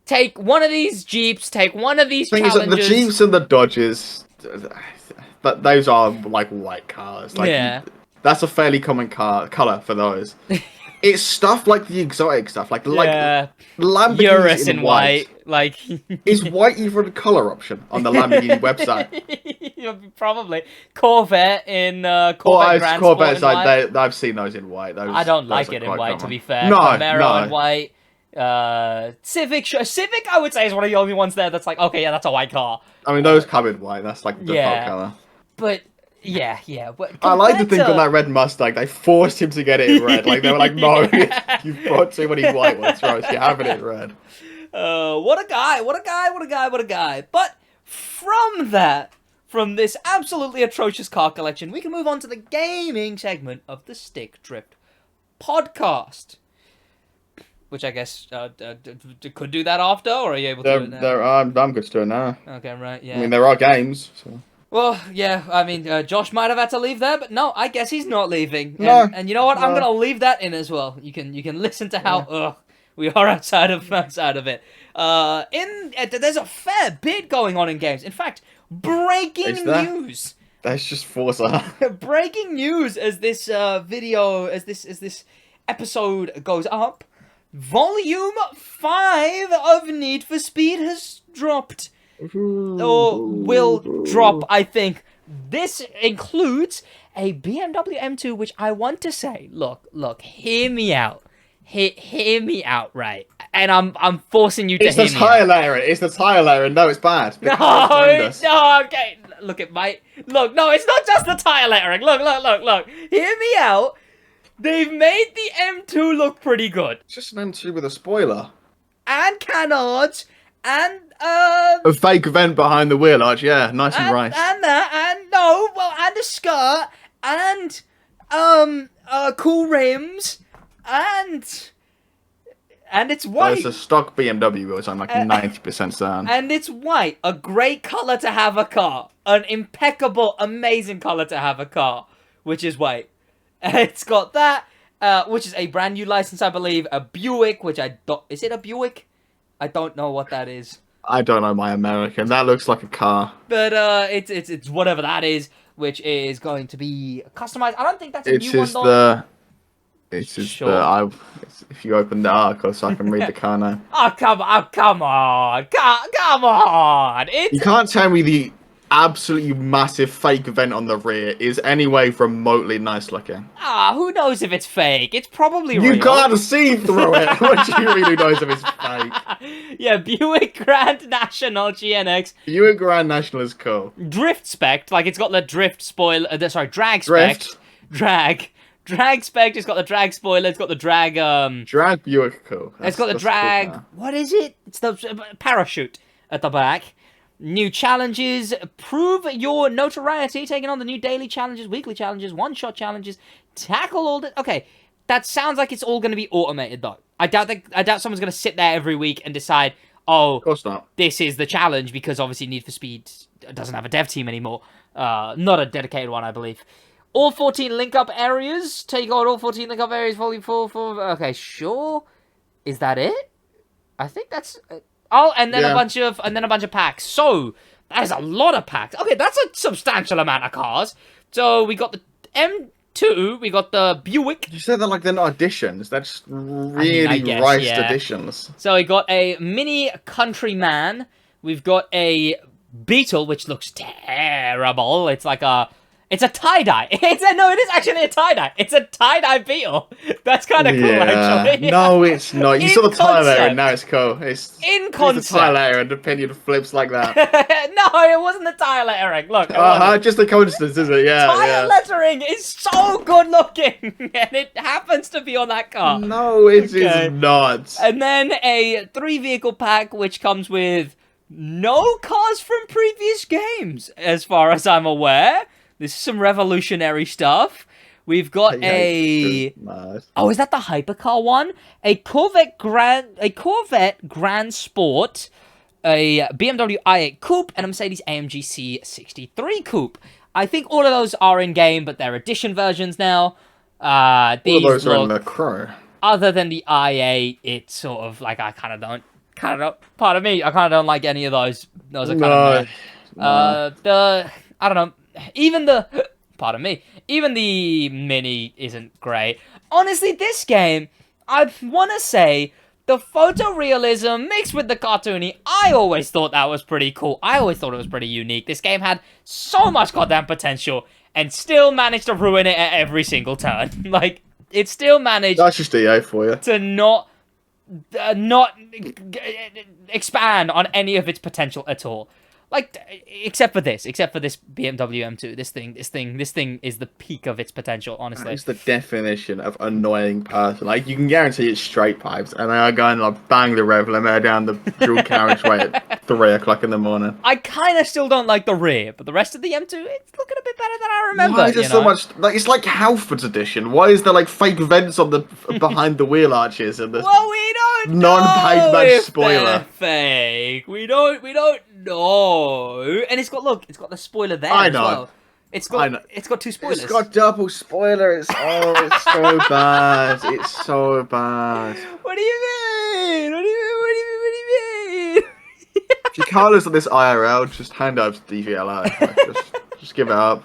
Take one of these Jeeps, take one of these The thing Challengers. is that the Jeeps and the Dodges, but those are like white cars. Like, yeah. That's a fairly common color for those. It's stuff like the exotic stuff, like Lamborghini Urus in in white. Like, is white even a color option on the Lamborghini website? Probably Corvette in Corvette Grand Sport in white. I've seen those in white. I don't like it in white, to be fair. No, Camaro in white. Civic, I would say, is one of the only ones there that's like, okay, yeah, that's a white car. I mean, those come in white. That's like the default color. But yeah. But I like to think on that red Mustang, they forced him to get it in red. Like, they were like, no, you've brought too many white ones, Rose. You have it in red. What a guy. But from this absolutely atrocious car collection, we can move on to the gaming segment of the Stick Drift podcast. Which I guess could do that after, or are you able to do it now? I'm good to do it now. Okay, right, yeah. I mean, there are games, so... Well, yeah, I mean, Josh might have had to leave there, but no, I guess he's not leaving. No. And you know what? I'm gonna leave that in as well. You can listen to how we are outside of it. There's a fair bit going on in games. In fact, breaking news. That's just Forza. Breaking news as this this episode goes up. Volume 5 of Need for Speed has dropped. Or will drop, I think. This includes a BMW M2, which I want to say, look, hear me out. Hear me out, right? And I'm forcing you to hear me out. It's the tire layer, and no, it's bad. No, okay. Look, it might... Look, no, it's not just the tire layering. Look. Hear me out. They've made the M2 look pretty good. It's just an M2 with a spoiler. And canards, and a fake vent behind the wheel arch, yeah, nice and right. And a skirt, and cool rims, and it's white. It's a stock BMW wheel, so I'm like 90% certain. And it's white, a great color to have a car, an impeccable, amazing color to have a car, which is white. It's got that, which is a brand new license, I believe. A Buick, which I don't... Is it a Buick? I don't know what that is. I don't know my American. That looks like a car. But it's whatever that is, which is going to be customized. I don't think that's a new one, though. It's just if you open the article so I can read the car name. Oh, come on. Come on. You can't tell me the absolutely massive fake vent on the rear is anyway remotely nice looking. Who knows if it's fake? It's probably real. You can't see through it. What do you mean who knows if it's fake? Yeah, Buick Grand National GNX. Buick Grand National is cool. Drift spec, like it's got the drift spoiler, drag spec. Drag spec, it's got the drag spoiler, it's got the drag, Drag Buick cool. It's got the drag, what is it? It's the parachute at the back. New challenges, prove your notoriety, taking on the new daily challenges, weekly challenges, one-shot challenges, tackle all the... Okay, that sounds like it's all going to be automated, though. I doubt someone's going to sit there every week and decide, oh, of course not. This is the challenge, because obviously Need for Speed doesn't have a dev team anymore. Not a dedicated one, I believe. All 14 link-up areas, take on all 14 link-up areas, volume 4. Okay, sure. Is that it? I think that's... Oh, and then a bunch of packs. So that is a lot of packs. Okay, that's a substantial amount of cars. So we got the M2, we got the Buick. You said that like they're not additions. That's really riced additions. So we got a Mini Countryman. We've got a Beetle, which looks terrible. It's like a It's a tie-dye. No, it is actually a tie-dye. It's a tie-dye Beetle. That's kind of cool, actually. No, it's not. You saw the tire layer, and now it's cool. In concept. The tire layer, and the pinion flips like that. No, it wasn't the tire lettering. Look. Just a coincidence, is it? Yeah. Tire lettering is so good looking, and it happens to be on that car. No, it is not. And then a 3-vehicle pack, which comes with no cars from previous games, as far as I'm aware. This is some revolutionary stuff. We've got Oh, is that the hypercar one? A Corvette Grand Sport, a BMW i8 Coupe, and a Mercedes AMG C63 Coupe. I think all of those are in game, but they're edition versions now. All of those are in the Crow. Other than the i8, it's sort of like I kind of don't. Pardon me, I kind of don't like any of those. Those are kind of I don't know. Even the Mini isn't great. Honestly, this game, I want to say, the photorealism mixed with the cartoony, I always thought that was pretty cool. I always thought it was pretty unique. This game had so much goddamn potential, and still managed to ruin it at every single turn. Like, it still managed... That's just EA for you. ...to not expand on any of its potential at all. Like, except for this BMW M2. This thing is the peak of its potential, honestly. It's the definition of annoying person. Like, you can guarantee it's straight pipes, and they are going to like, bang the rev limiter down the dual carriageway at 3 o'clock in the morning. I kind of still don't like the rear, but the rest of the M2, it's looking a bit better than I remember. Why is there so much... Like, it's like Halford's edition. Why is there, like, fake vents on the behind the wheel arches and the... Well, we don't non-paint match spoiler. They're fake. We don't know. And it's got the spoiler there as well. It's got 2 spoilers. It's got double spoiler. It's so bad. It's so bad. What do you mean? What do you mean? If you can't listen to this IRL, just hand over to DVLI. Like, just give it up.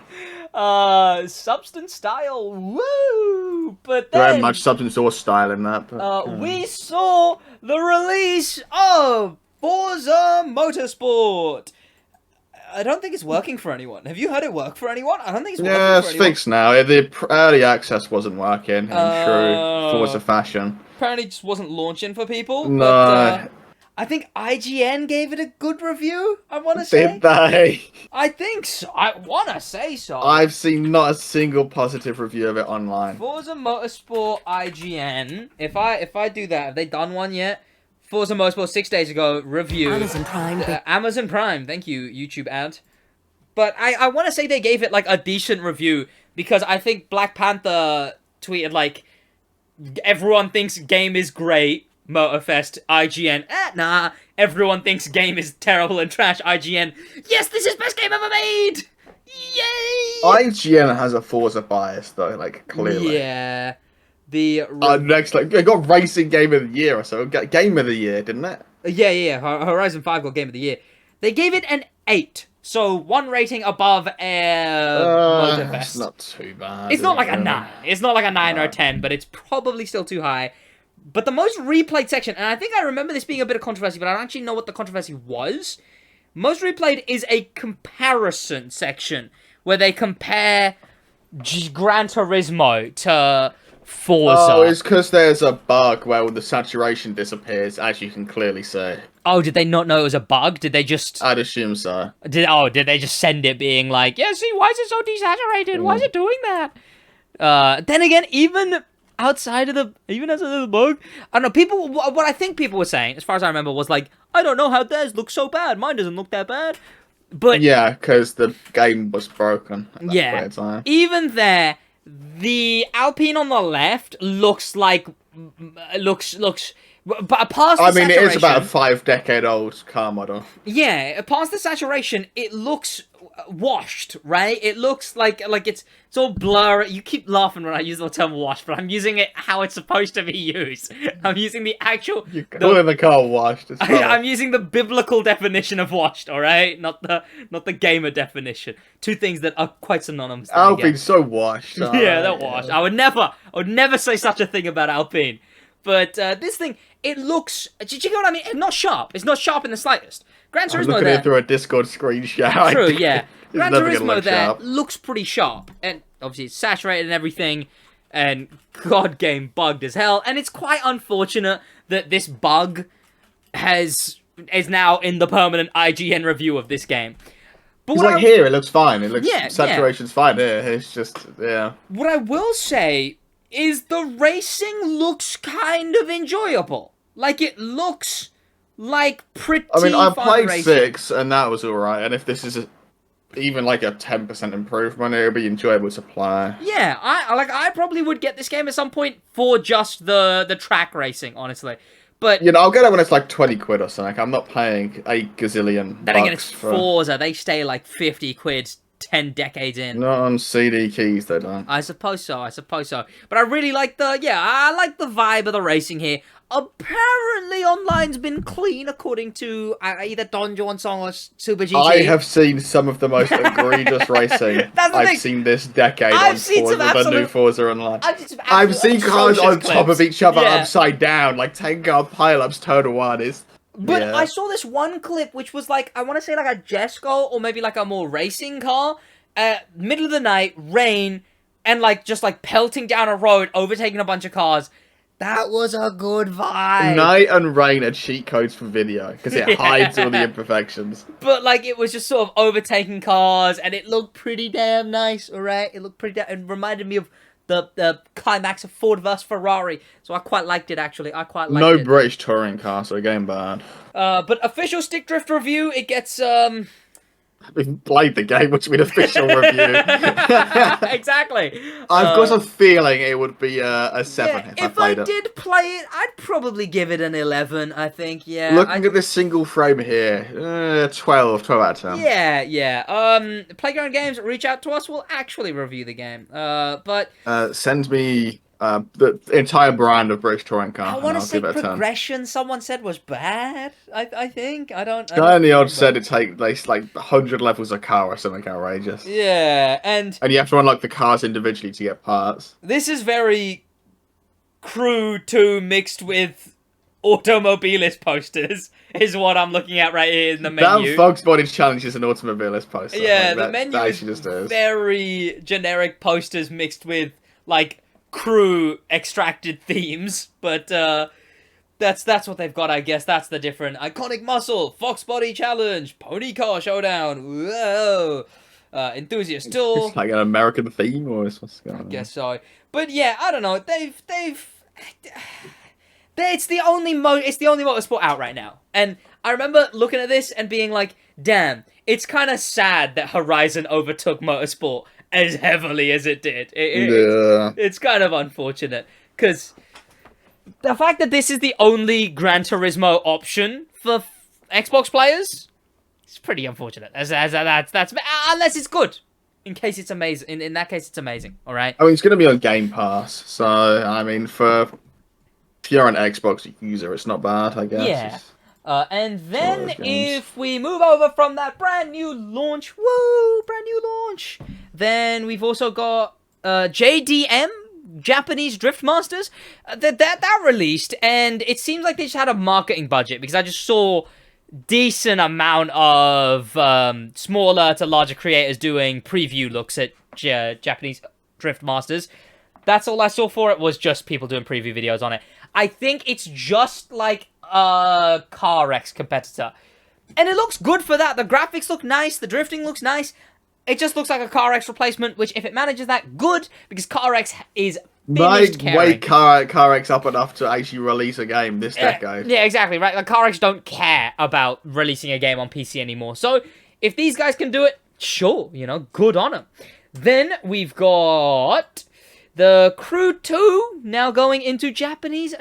Substance style, woo! But then there ain't much substance or style in that. But, we saw the release of Forza Motorsport. I don't think it's working for anyone. Have you heard it work for anyone? I don't think it's working for anyone. Yeah, it's fixed now. The early access wasn't working in true Forza fashion. Apparently it just wasn't launching for people. No. But, I think IGN gave it a good review, I want to say. Did they? I think so. I want to say so. I've seen not a single positive review of it online. Forza Motorsport IGN. If I do that, have they done one yet? Forza Motorsport 6 days ago, review. Amazon Prime. Amazon Prime, thank you, YouTube ad. But I want to say they gave it, like, a decent review, because I think Black Panther tweeted, like, everyone thinks game is great, Motorfest, IGN, nah, everyone thinks game is terrible and trash, IGN, yes, this is best game ever made! Yay! IGN has a Forza bias, though, like, clearly. Yeah. Next, like, they got Racing Game of the Year or so. Game of the Year, didn't it? Yeah. Horizon 5 got Game of the Year. They gave it an 8. So, 1 rating above Motorfest. It's not too bad. It's not like a 9. It's not like a 9 or a 10, but it's probably still too high. But the most replayed section, and I think I remember this being a bit of controversy, but I don't actually know what the controversy was. Most replayed is a comparison section, where they compare Gran Turismo to Forza. Oh, it's because there's a bug where the saturation disappears, as you can clearly see. Oh, did they not know it was a bug? Did they just... I'd assume so. Did they just send it being like, yeah, see, why is it so desaturated? Why is it doing that? Then again, even outside of the bug, I don't know, people, what I think people were saying, as far as I remember, was like, I don't know how theirs looks so bad. Mine doesn't look that bad. But... Yeah, because the game was broken at that point in time. Even there... The Alpine on the left looks like but past the saturation, it is about a 5-decade-old car model. Yeah, past the saturation, it looks washed, right? It looks like it's all blurry. You keep laughing when I use the term washed, but I'm using it how it's supposed to be used. I'm using the actual... You're calling the car washed. I'm using the biblical definition of washed, all right? Not the gamer definition. 2 things that are quite synonymous. Alpine's so washed. Yeah, they're washed. I would never say such a thing about Alpine. But this thing, it looks... Do you get what I mean? It's not sharp. It's not sharp in the slightest. Gran I'm Turismo looking there. at it through a Discord screenshot. True, yeah. Gran never gonna Turismo look there sharp. looks pretty sharp, and obviously it's saturated and everything, and God game bugged as hell, and it's quite unfortunate that this bug is now in the permanent IGN review of this game. But It's like here, it looks fine. It looks saturation's fine here. It's just What I will say is the racing looks kind of enjoyable. Like it looks like pretty. I mean, I fun played racing. 6 and that was alright. And if this is even like a 10% improvement, it'll be enjoyable to play. Yeah, I probably would get this game at some point for just the track racing, honestly. But You know, I'll get it when it's like 20 quid or something. I'm not paying 8 gazillion then again, bucks it's for... Forza. They stay like 50 quid 10 decades in. Not on CD keys, they don't. I suppose so. But I really like I like the vibe of the racing here. Apparently, online's been clean, according to either Don Juan Song or Super GT. I have seen some of the most egregious racing I've seen this decade on Forza, the new Forza Online. I've seen cars on top of each other upside down, like 10-car pileups, Total One is... But I saw this one clip, which was like, I want to say like a Jesco, or maybe like a more racing car, middle of the night, rain, and like just like pelting down a road, overtaking a bunch of cars. That was a good vibe. Night and rain are cheat codes for video, because it hides all the imperfections. But like, it was just sort of overtaking cars, and it looked pretty damn nice, alright? It looked pretty it reminded me of the climax of Ford vs Ferrari, so I quite liked it, actually. I quite liked it. No British touring car, so again bad. But official Stick Drift review, it gets, We've played the game, which would be an official review. Exactly. I've got a feeling it would be a 7 if I played it. If I did play it, I'd probably give it an 11, I think, yeah. Looking at this single frame here, 12 out of 10. Yeah. Playground Games, reach out to us, we'll actually review the game. But... send me the entire brand of British touring car. I want to say Progression, someone said was bad, I think. I don't Guy in the odds said it takes like 100 levels of car or something outrageous. Yeah, and you have to unlock the cars individually to get parts. This is very Crew 2 mixed with Automobilist posters, is what I'm looking at right here in the menu. Damn Fog's Body Challenge is an Automobilist poster. Yeah, like, the menu is very generic posters mixed with, like, Crew extracted themes, but that's what they've got, I guess. That's the different Iconic Muscle, Fox Body Challenge, Pony Car Showdown, whoa, Enthusiast Tour. It's like an American theme, or what's going on? I guess so. But yeah, I don't know. It's the only motorsport out right now, and I remember looking at this and being like, damn, it's kind of sad that Horizon overtook Motorsport as heavily as it did. It's kind of unfortunate, because the fact that this is the only Gran Turismo option for Xbox players, it's pretty unfortunate. That's unless it's good. In case it's amazing. In that case, it's amazing. All right. I mean, it's going to be on Game Pass, so I mean, if you're an Xbox user, it's not bad, I guess. Yeah. And then if we move over from that brand new launch, then we've also got JDM, Japanese Drift Masters, that released, and it seems like they just had a marketing budget, because I just saw decent amount of smaller to larger creators doing preview looks at Japanese Drift Masters. That's all I saw for it, was just people doing preview videos on it. I think it's just like a CarX competitor. And it looks good for that. The graphics look nice. The drifting looks nice. It just looks like a CarX replacement, which if it manages that, good, because CarX is finished caring. Wake CarX up enough to actually release a game this decade. Yeah, exactly, right? Like, CarX don't care about releasing a game on PC anymore. So, if these guys can do it, sure, good on them. Then we've got the Crew 2 now going into Japanese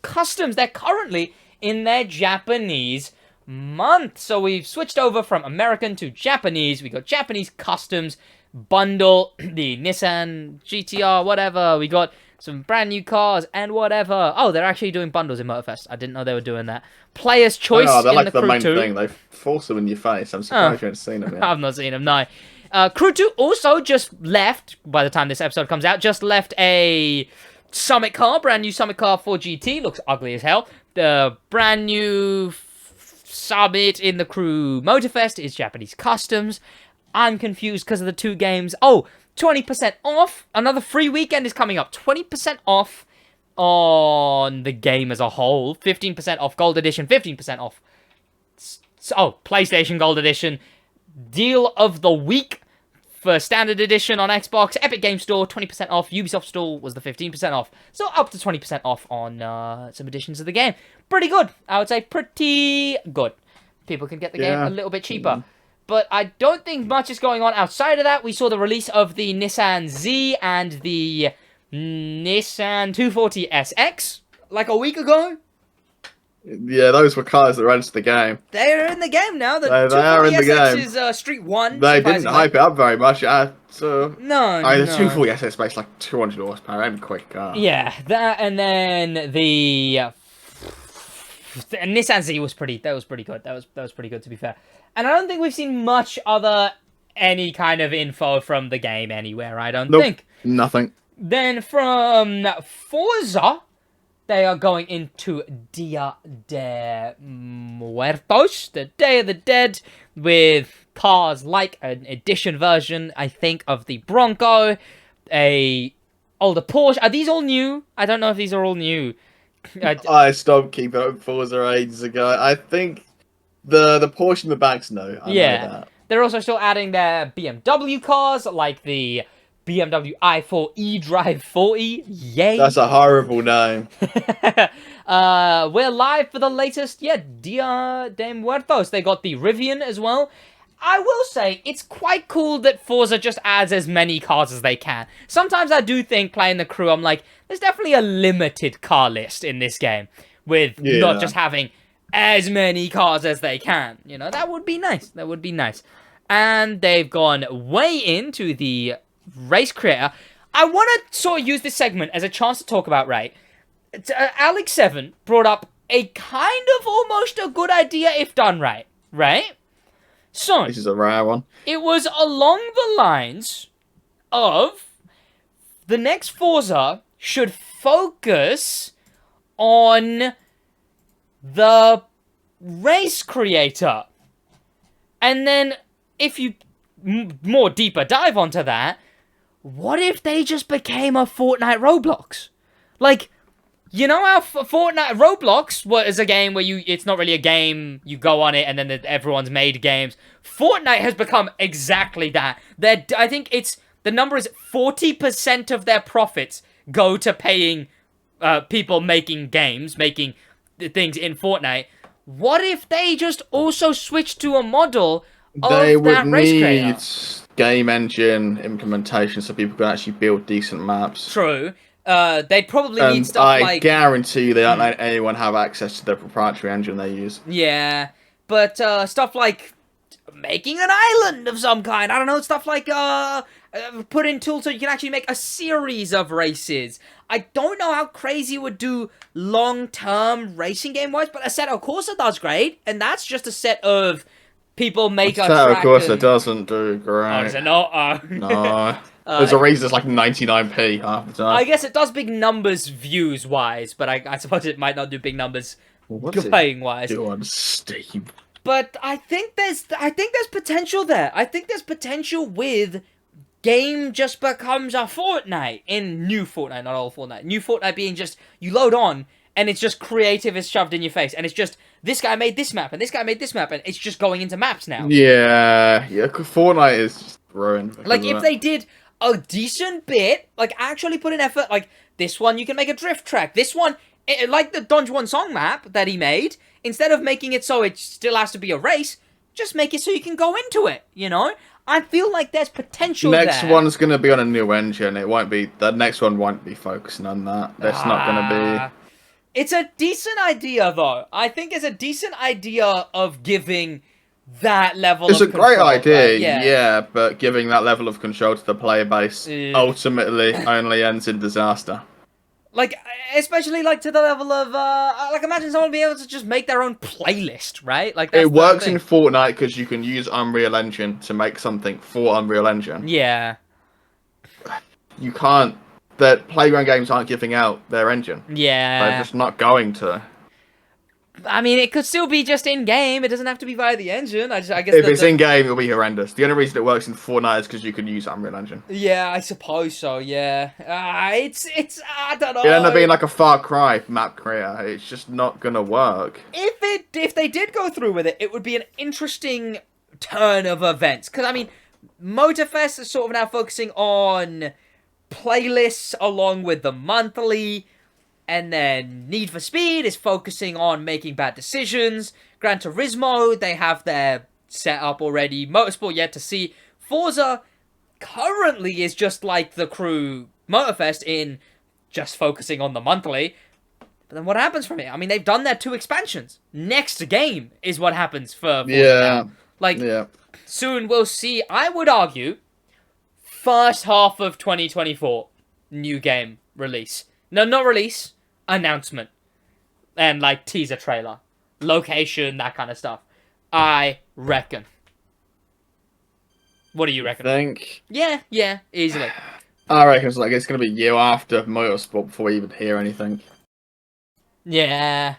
customs. They're currently in their Japanese month. So we've switched over from American to Japanese. We got Japanese customs bundle, the Nissan GTR, whatever. We got some brand new cars and whatever. Oh, they're actually doing bundles in Motorfest. I didn't know they were doing that. Player's choice they're in like the Crew main 2. thing. They force them in your face. I'm surprised you haven't seen them yet. I've not seen them, no. Crew 2 also just left, by the time this episode comes out, just left a Summit car, brand new Summit car for GT. Looks ugly as hell. The brand new Summit in the crew. Motorfest is Japanese customs. I'm confused because of the 2 games. Oh, 20% off. Another free weekend is coming up. 20% off on the game as a whole. 15% off Gold Edition. 15% off. PlayStation Gold Edition. Deal of the week for Standard Edition on Xbox. Epic Game Store, 20% off. Ubisoft Store was the 15% off. So up to 20% off on some editions of the game. Pretty good. I would say pretty good. People can get the game a little bit cheaper. But I don't think much is going on outside of that. We saw the release of the Nissan Z and the Nissan 240SX like a week ago. Yeah, those were cars that ran to the game. They're in the game now. The they are in the game. is Street 1. They didn't hype it up very much. No. The 240SX makes like 200 horsepower and quick car. Yeah, that, and then the Nissan Z was pretty. That was pretty good. That was pretty good, to be fair. And I don't think we've seen much any kind of info from the game anywhere. I don't think. Nothing. Then from Forza, they are going into Dia de Muertos, the Day of the Dead, with cars like an edition version, I think, of the Bronco, a older Porsche. Are these all new? I don't know if these are all new. I stopped keeping up with Forza ages ago. I think the Porsche in the back's no. I know that. They're also still adding their BMW cars, like the BMW i4 eDrive 40. Yay! That's a horrible name. We're live for the latest, Dia de Muertos. They got the Rivian as well. I will say, it's quite cool that Forza just adds as many cars as they can. Sometimes I do think, playing the crew, I'm like, there's definitely a limited car list in this game, with not just having as many cars as they can. You know, that would be nice. That would be nice. And they've gone way into the race creator. I want to sort of use this segment as a chance to talk about, Alex7 brought up a kind of almost a good idea if done right? So, this is a rare one. It was along the lines of the next Forza should focus on the race creator. And then, if you more deeper dive onto that, what if they just became a Fortnite Roblox? Like, you know how Fortnite Roblox is a game where it's not really a game, you go on it and then everyone's made games. Fortnite has become exactly that. I think the number is 40% of their profits go to paying people making games, making things in Fortnite. What if they just also switched to a model of that race creator? They would need game engine implementation so people can actually build decent maps. True. They'd probably need stuff like... I guarantee they don't let anyone have access to the proprietary engine they use. Yeah, but stuff like making an island of some kind. I don't know, stuff like put in tools so you can actually make a series of races. I don't know how crazy it would do long-term racing game-wise, but Assetto Corsa does great, and that's just a set of people make a track. Assetto Corsa doesn't do great. Oh, is it not? No. There's a reason it's like 99p half the time. I guess it does big numbers views-wise, but I suppose it might not do big numbers playing-wise. Do on Steam. But I think there's potential there. I think there's potential with game just becomes a Fortnite in new Fortnite, not old Fortnite. New Fortnite being just, you load on, and it's just creative is shoved in your face, and it's just, this guy made this map, and this guy made this map, and it's just going into maps now. Yeah, Fortnite is just ruined. Like, if they did a decent bit, like, actually put in effort, like, this one you can make a drift track, this one, like the Donge 1 song map that he made, instead of making it so it still has to be a race, just make it so you can go into it, you know? I feel like there's potential next one's going to be on a new engine. The next one won't be focusing on that. That's not going to be... It's a decent idea, though. I think it's a decent idea of giving that level of control. It's a great idea, yeah, but giving that level of control to the player base ultimately only ends in disaster. Like, especially, like, to the level of, like, imagine someone being able to just make their own playlist, right? Like, it works in Fortnite because you can use Unreal Engine to make something for Unreal Engine. Yeah. You can't... That Playground games aren't giving out their engine. Yeah. They're just not going to. I mean, it could still be just in-game. It doesn't have to be via the engine. I guess if it's in-game, it'll be horrendous. The only reason it works in Fortnite is because you can use Unreal Engine. Yeah, I suppose so, yeah. It's I don't know. It'll end up being like a Far Cry map creator. It's just not gonna work. If they did go through with it, it would be an interesting turn of events. Because, I mean, Motorfest is sort of now focusing on playlists along with the monthly, and then Need for Speed is focusing on making bad decisions. Gran Turismo, they have their setup already. Motorsport, yet to see. Forza currently is just like the Crew Motorfest in just focusing on the monthly. But then what happens from it? I mean, they've done their 2 expansions. Next game is what happens for Forza now. Like, soon we'll see, I would argue, first half of 2024, new game release. No, not release, announcement. And, like, teaser trailer. Location, that kind of stuff. I reckon. What do you reckon? Yeah, easily. I reckon it's going to be a year after Motorsport before we even hear anything. Yeah,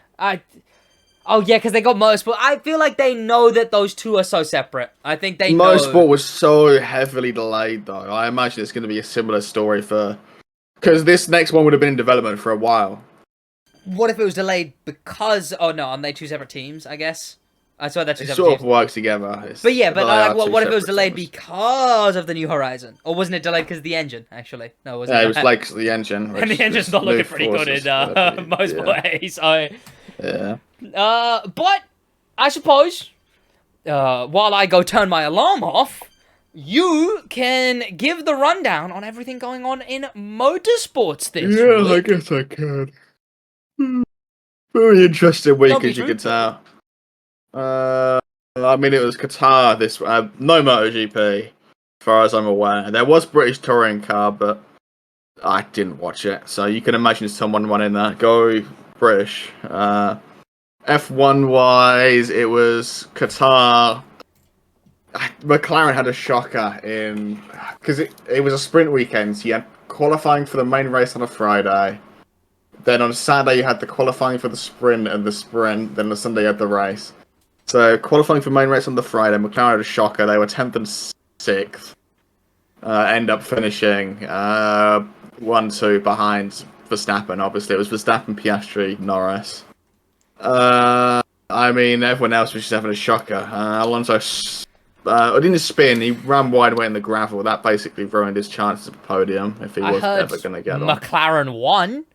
Oh, yeah, because they got Motorsport. I feel like they know that those two are so separate. I think they know. Motorsport was so heavily delayed, though. I imagine it's going to be a similar story for... Because this next one would have been in development for a while. What if it was delayed because... Oh, no, aren't they 2 separate teams, I guess? I saw that 2 separate sort teams. of works together. But yeah, what if it was delayed because of the New Horizon? Or wasn't it delayed because of the engine, actually? No, wasn't it? Yeah, it was like the engine. And the engine's not looking pretty good in Motorsport 8, so... Yeah. But I suppose, while I go turn my alarm off, you can give the rundown on everything going on in Motorsports this week. Yeah, I guess I can. Very interesting week, as you can tell. I mean, it was Qatar this no MotoGP, as far as I'm aware. There was British Touring Car, but I didn't watch it, so you can imagine someone running that. Go British. F1 wise, it was Qatar. McLaren had a shocker in because it was a sprint weekend. So you had qualifying for the main race on a Friday. Then on Saturday you had the qualifying for the sprint and the sprint. Then on Sunday you had the race. So qualifying for main race on the Friday, McLaren had a shocker. They were 10th and 6th. End up finishing 1-2 behind Verstappen. Obviously, it was Verstappen, Piastri, Norris. I mean, everyone else was just having a shocker. Alonso didn't spin. He ran wide away in the gravel. That basically ruined his chances of podium if he was ever going to get on. McLaren won,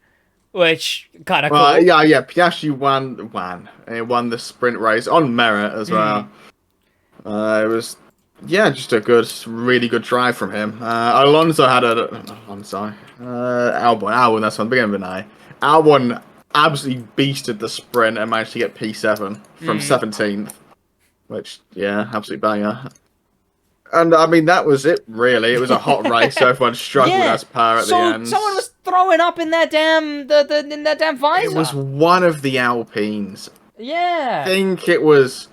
which kind of cool. Yeah. Piastri won. He won the sprint race on merit as well. It was, just a really good drive from him. Alonso had Albon, that's one, beginning of an A. Albon absolutely beasted the sprint and managed to get P7 from 17th. Which, absolute banger. And, I mean, that was it, really. It was a hot race, so everyone struggled as per at the end. Someone was throwing up in their damn visor. It was one of the Alpines. Yeah. I think it was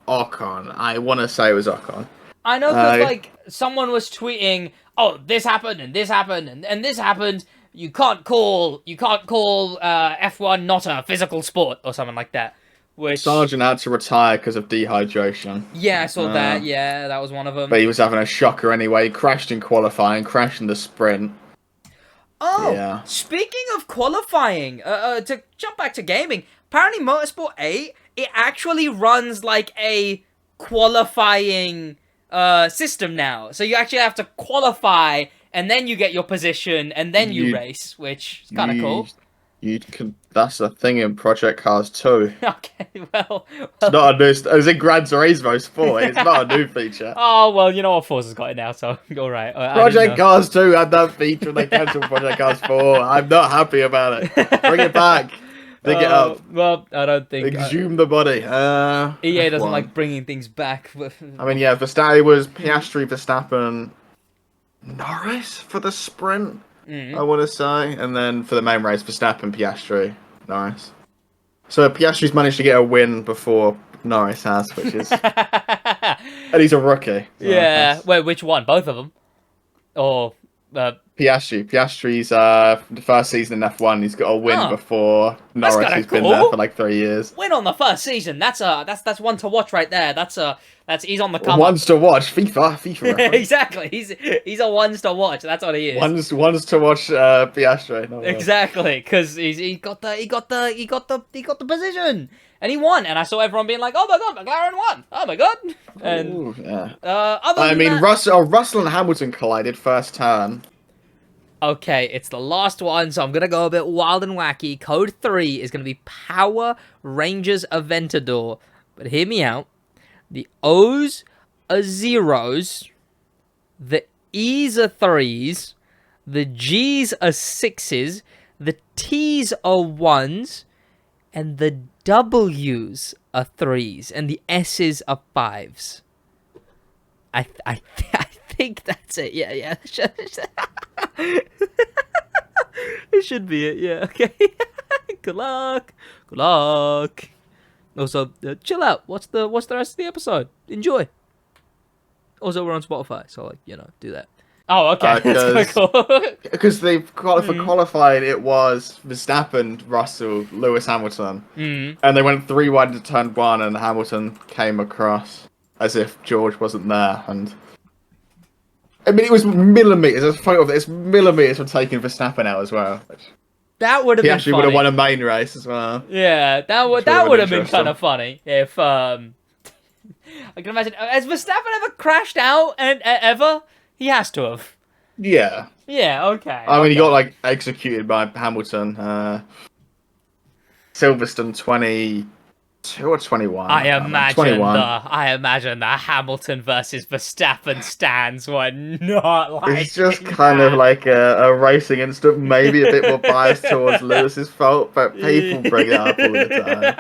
Ocon. I want to say it was Ocon. I know, because, someone was tweeting, oh, this happened, and this happened, and this happened. You can't call F1 not a physical sport, or something like that. Which... Sargent had to retire because of dehydration. Yeah, I saw that. Yeah, that was one of them. But he was having a shocker anyway. He crashed in qualifying, crashed in the sprint. Oh, yeah. Speaking of qualifying, to jump back to gaming, apparently Motorsport 8, it actually runs like a qualifying system now. So you actually have to qualify, and then you get your position, and then you race, which is kind of cool. That's a thing in Project Cars 2. Okay, well... It's not a new... It was in Gran Turismo Sport. It's not a new feature. Oh, well, you know what? Forza's got it now, so alright. Project Cars 2 had that feature and they cancelled Project Cars 4. I'm not happy about it. Bring it back. Dig it up. Well, I don't think... Exhume the body. EA doesn't like bringing things back. I mean, yeah, Verstappen was Piastri, Verstappen, Norris for the sprint. I want to say, and then for the main race, Verstappen, Piastri, Norris. So Piastri's managed to get a win before Norris has, which is, and he's a rookie. So yeah, wait, which one? Both of them, or Piastri's the first season in F1. He's got a win before Norris, who's been there for like 3 years. Win on the first season. That's one to watch right there. That's he's on the come. Ones to watch. FIFA. Exactly. He's a ones to watch. That's what he is. Ones to watch Piastri. Exactly, because he got the position. And he won, and I saw everyone being like, "Oh my god, McLaren won! Oh my god!" And Ooh, yeah. Russell and Hamilton collided first turn. Okay, it's the last one, so I'm gonna go a bit wild and wacky. Code 3 is gonna be Power Rangers Aventador, but hear me out. The O's are zeros, the E's are threes, the G's are sixes, the T's are ones, and the W's are threes, and the S's are fives. I think that's it. Yeah. It should be it. Yeah. Okay. Good luck. Also, chill out. What's the rest of the episode? Enjoy. Also, we're on Spotify, so do that. Oh, okay. That's cool. Because they qualified, it was Verstappen, Russell, Lewis Hamilton, and they went 3 wide to turn 1, and Hamilton came across as if George wasn't there, and I mean it was millimeters. There's a photo of it. It's millimeters from taking Verstappen out as well. That would have been. He actually would have won a main race as well. Yeah, that would have been kind of funny if I can imagine. Has Verstappen ever crashed out and ever? He has to have. Yeah. Yeah, okay. I mean, he got, executed by Hamilton. Silverstone 22 or 21. I imagine the Hamilton versus Verstappen stands were not like... It's just kind of like a racing incident, maybe a bit more biased towards Lewis's fault, but people bring it up all the time.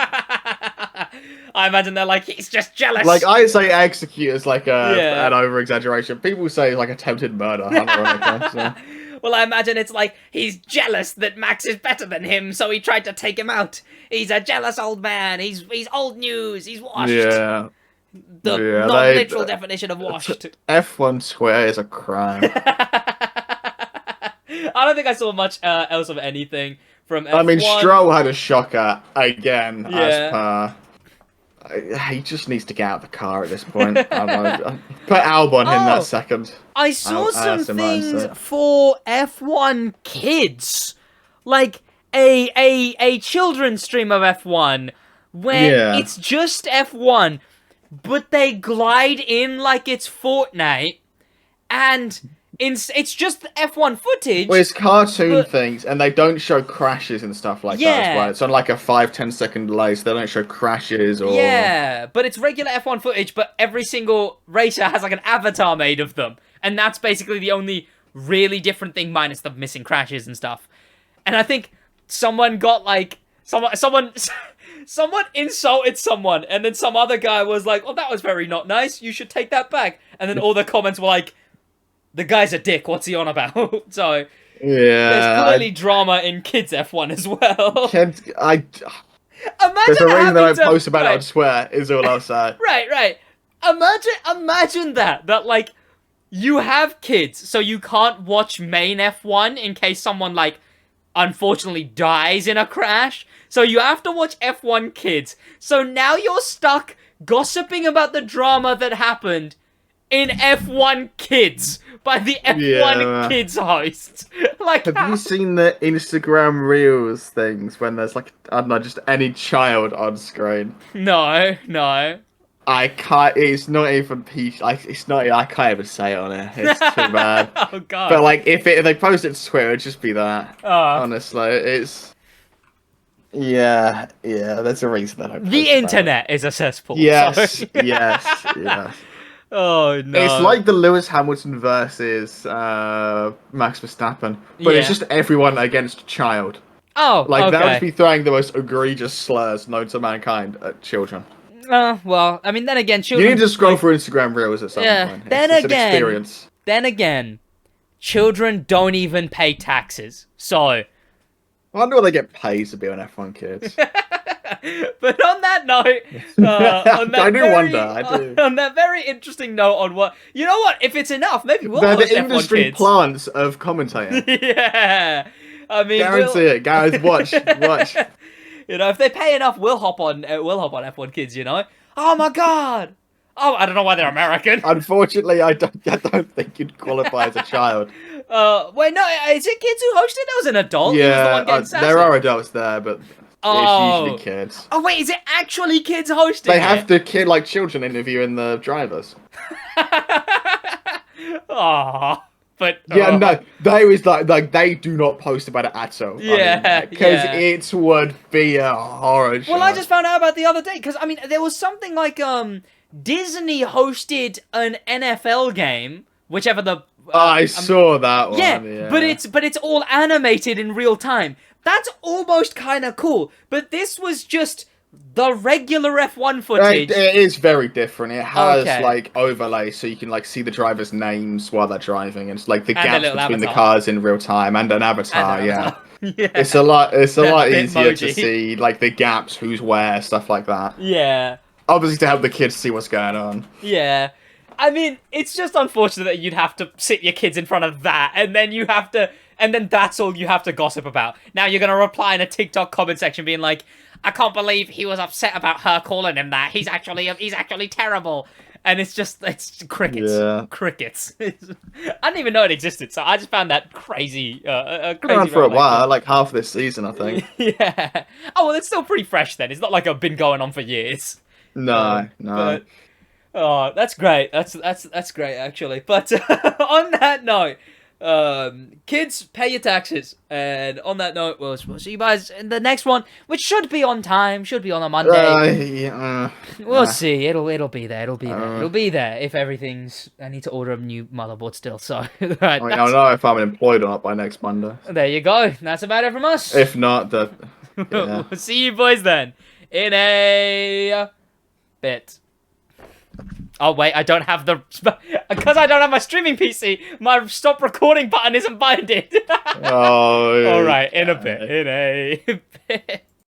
I imagine they're like, he's just jealous. I say execute as an over-exaggeration. People say attempted murder. So. Well, I imagine it's like, he's jealous that Max is better than him, so he tried to take him out. He's a jealous old man. He's old news. He's washed. Yeah. The non-literal definition of washed. F1 Twitter is a crime. I don't think I saw much else of anything from F1. I mean, Stroll had a shocker again, as per... He just needs to get out of the car at this point. Put Albon in that second. I saw some things for F1 Kids, like a children's stream of F1, where it's just F1, but they glide in like it's Fortnite, and it's just F1 footage. Well, it's cartoon things, and they don't show crashes and stuff like that as well. It's on like a 5-10 second delay, so they don't show crashes or... Yeah, but it's regular F1 footage, but every single racer has like an avatar made of them. And that's basically the only really different thing, minus the missing crashes and stuff. And I think someone got someone insulted someone, and then some other guy was like, "Oh, that was very not nice. You should take that back." And then all the comments were like, "The guy's a dick. What's he on about?" So there's clearly drama in kids F1 as well. There's a reason that I post about it on Twitter, is all I'll say. Right. Imagine that like you have kids, so you can't watch main F1 in case someone unfortunately dies in a crash. So you have to watch F1 Kids. So now you're stuck gossiping about the drama that happened in F1 Kids by the F1 Kids host. Have you seen the Instagram Reels things when there's just any child on screen? No. I can't. It's not even peach. It's not. I can't even say it on it. It's too bad. Oh god. But if they post it to Twitter, it'd just be that. Honestly, it's. Yeah. There's a reason that I. The internet is a cesspool. Yes. Oh no! It's like the Lewis Hamilton versus Max Verstappen, but it's just everyone against a child. Oh, okay. That would be throwing the most egregious slurs known to mankind at children. Well, I mean, then again, children... You need to scroll through Instagram Reels at some point. It's an experience. Then again, children don't even pay taxes, so... I wonder what they get paid to be on F1 Kids. But on that note, on that very interesting note, on what you know, what if it's enough, maybe we'll They're host the F1 industry Kids. plants of commentating. Yeah, I mean, guarantee it, guys. Watch. You know, if they pay enough, we'll hop on F1 Kids. You know. Oh my god. Oh, I don't know why they're American. Unfortunately, I don't think you'd qualify as a child. Wait, no, is it kids who hosted? That was an adult. Yeah, He was the one getting sassy. there are adults there, but it's usually kids. Oh wait, is it actually kids hosting? They have the children interviewing the drivers. Aww. But yeah, no, they was like they do not post about it at all. Yeah, because it would be a horror show. Well, I just found out about the other day because I mean there was something like Disney hosted an NFL game, whichever the. I saw that one. Yeah, but it's all animated in real time. That's almost kind of cool. But this was just the regular F1 footage. It is very different. It has like overlays, so you can like see the drivers' names while they're driving, and it's like the gaps between the cars in real time, and an avatar. Yeah, it's a lot easier to see like the gaps, who's where, stuff like that. Yeah, obviously to help the kids see what's going on. Yeah. I mean, it's just unfortunate that you'd have to sit your kids in front of that, and then that's all you have to gossip about. Now you're gonna reply in a TikTok comment section being like, I can't believe he was upset about her calling him that. He's actually terrible. And it's crickets. Yeah. Crickets. I didn't even know it existed, so I just found that crazy. Been around for a while, like half this season, I think. Yeah. Oh well, it's still pretty fresh then. It's not like I've been going on for years. No. But, oh, that's great. That's great actually. But on that note, kids, pay your taxes. And on that note, we'll see you guys in the next one, which should be on time. Should be on a Monday. We'll see. It'll be there. It'll be there. If everything's. I need to order a new motherboard still. So right, I'll know if I'm employed or not by next Monday. There you go. That's about it from us. If not, yeah. We'll see you boys then in a bit. Oh wait, I don't have because I don't have my streaming PC. My stop recording button isn't binded. Oh. All right, in a bit.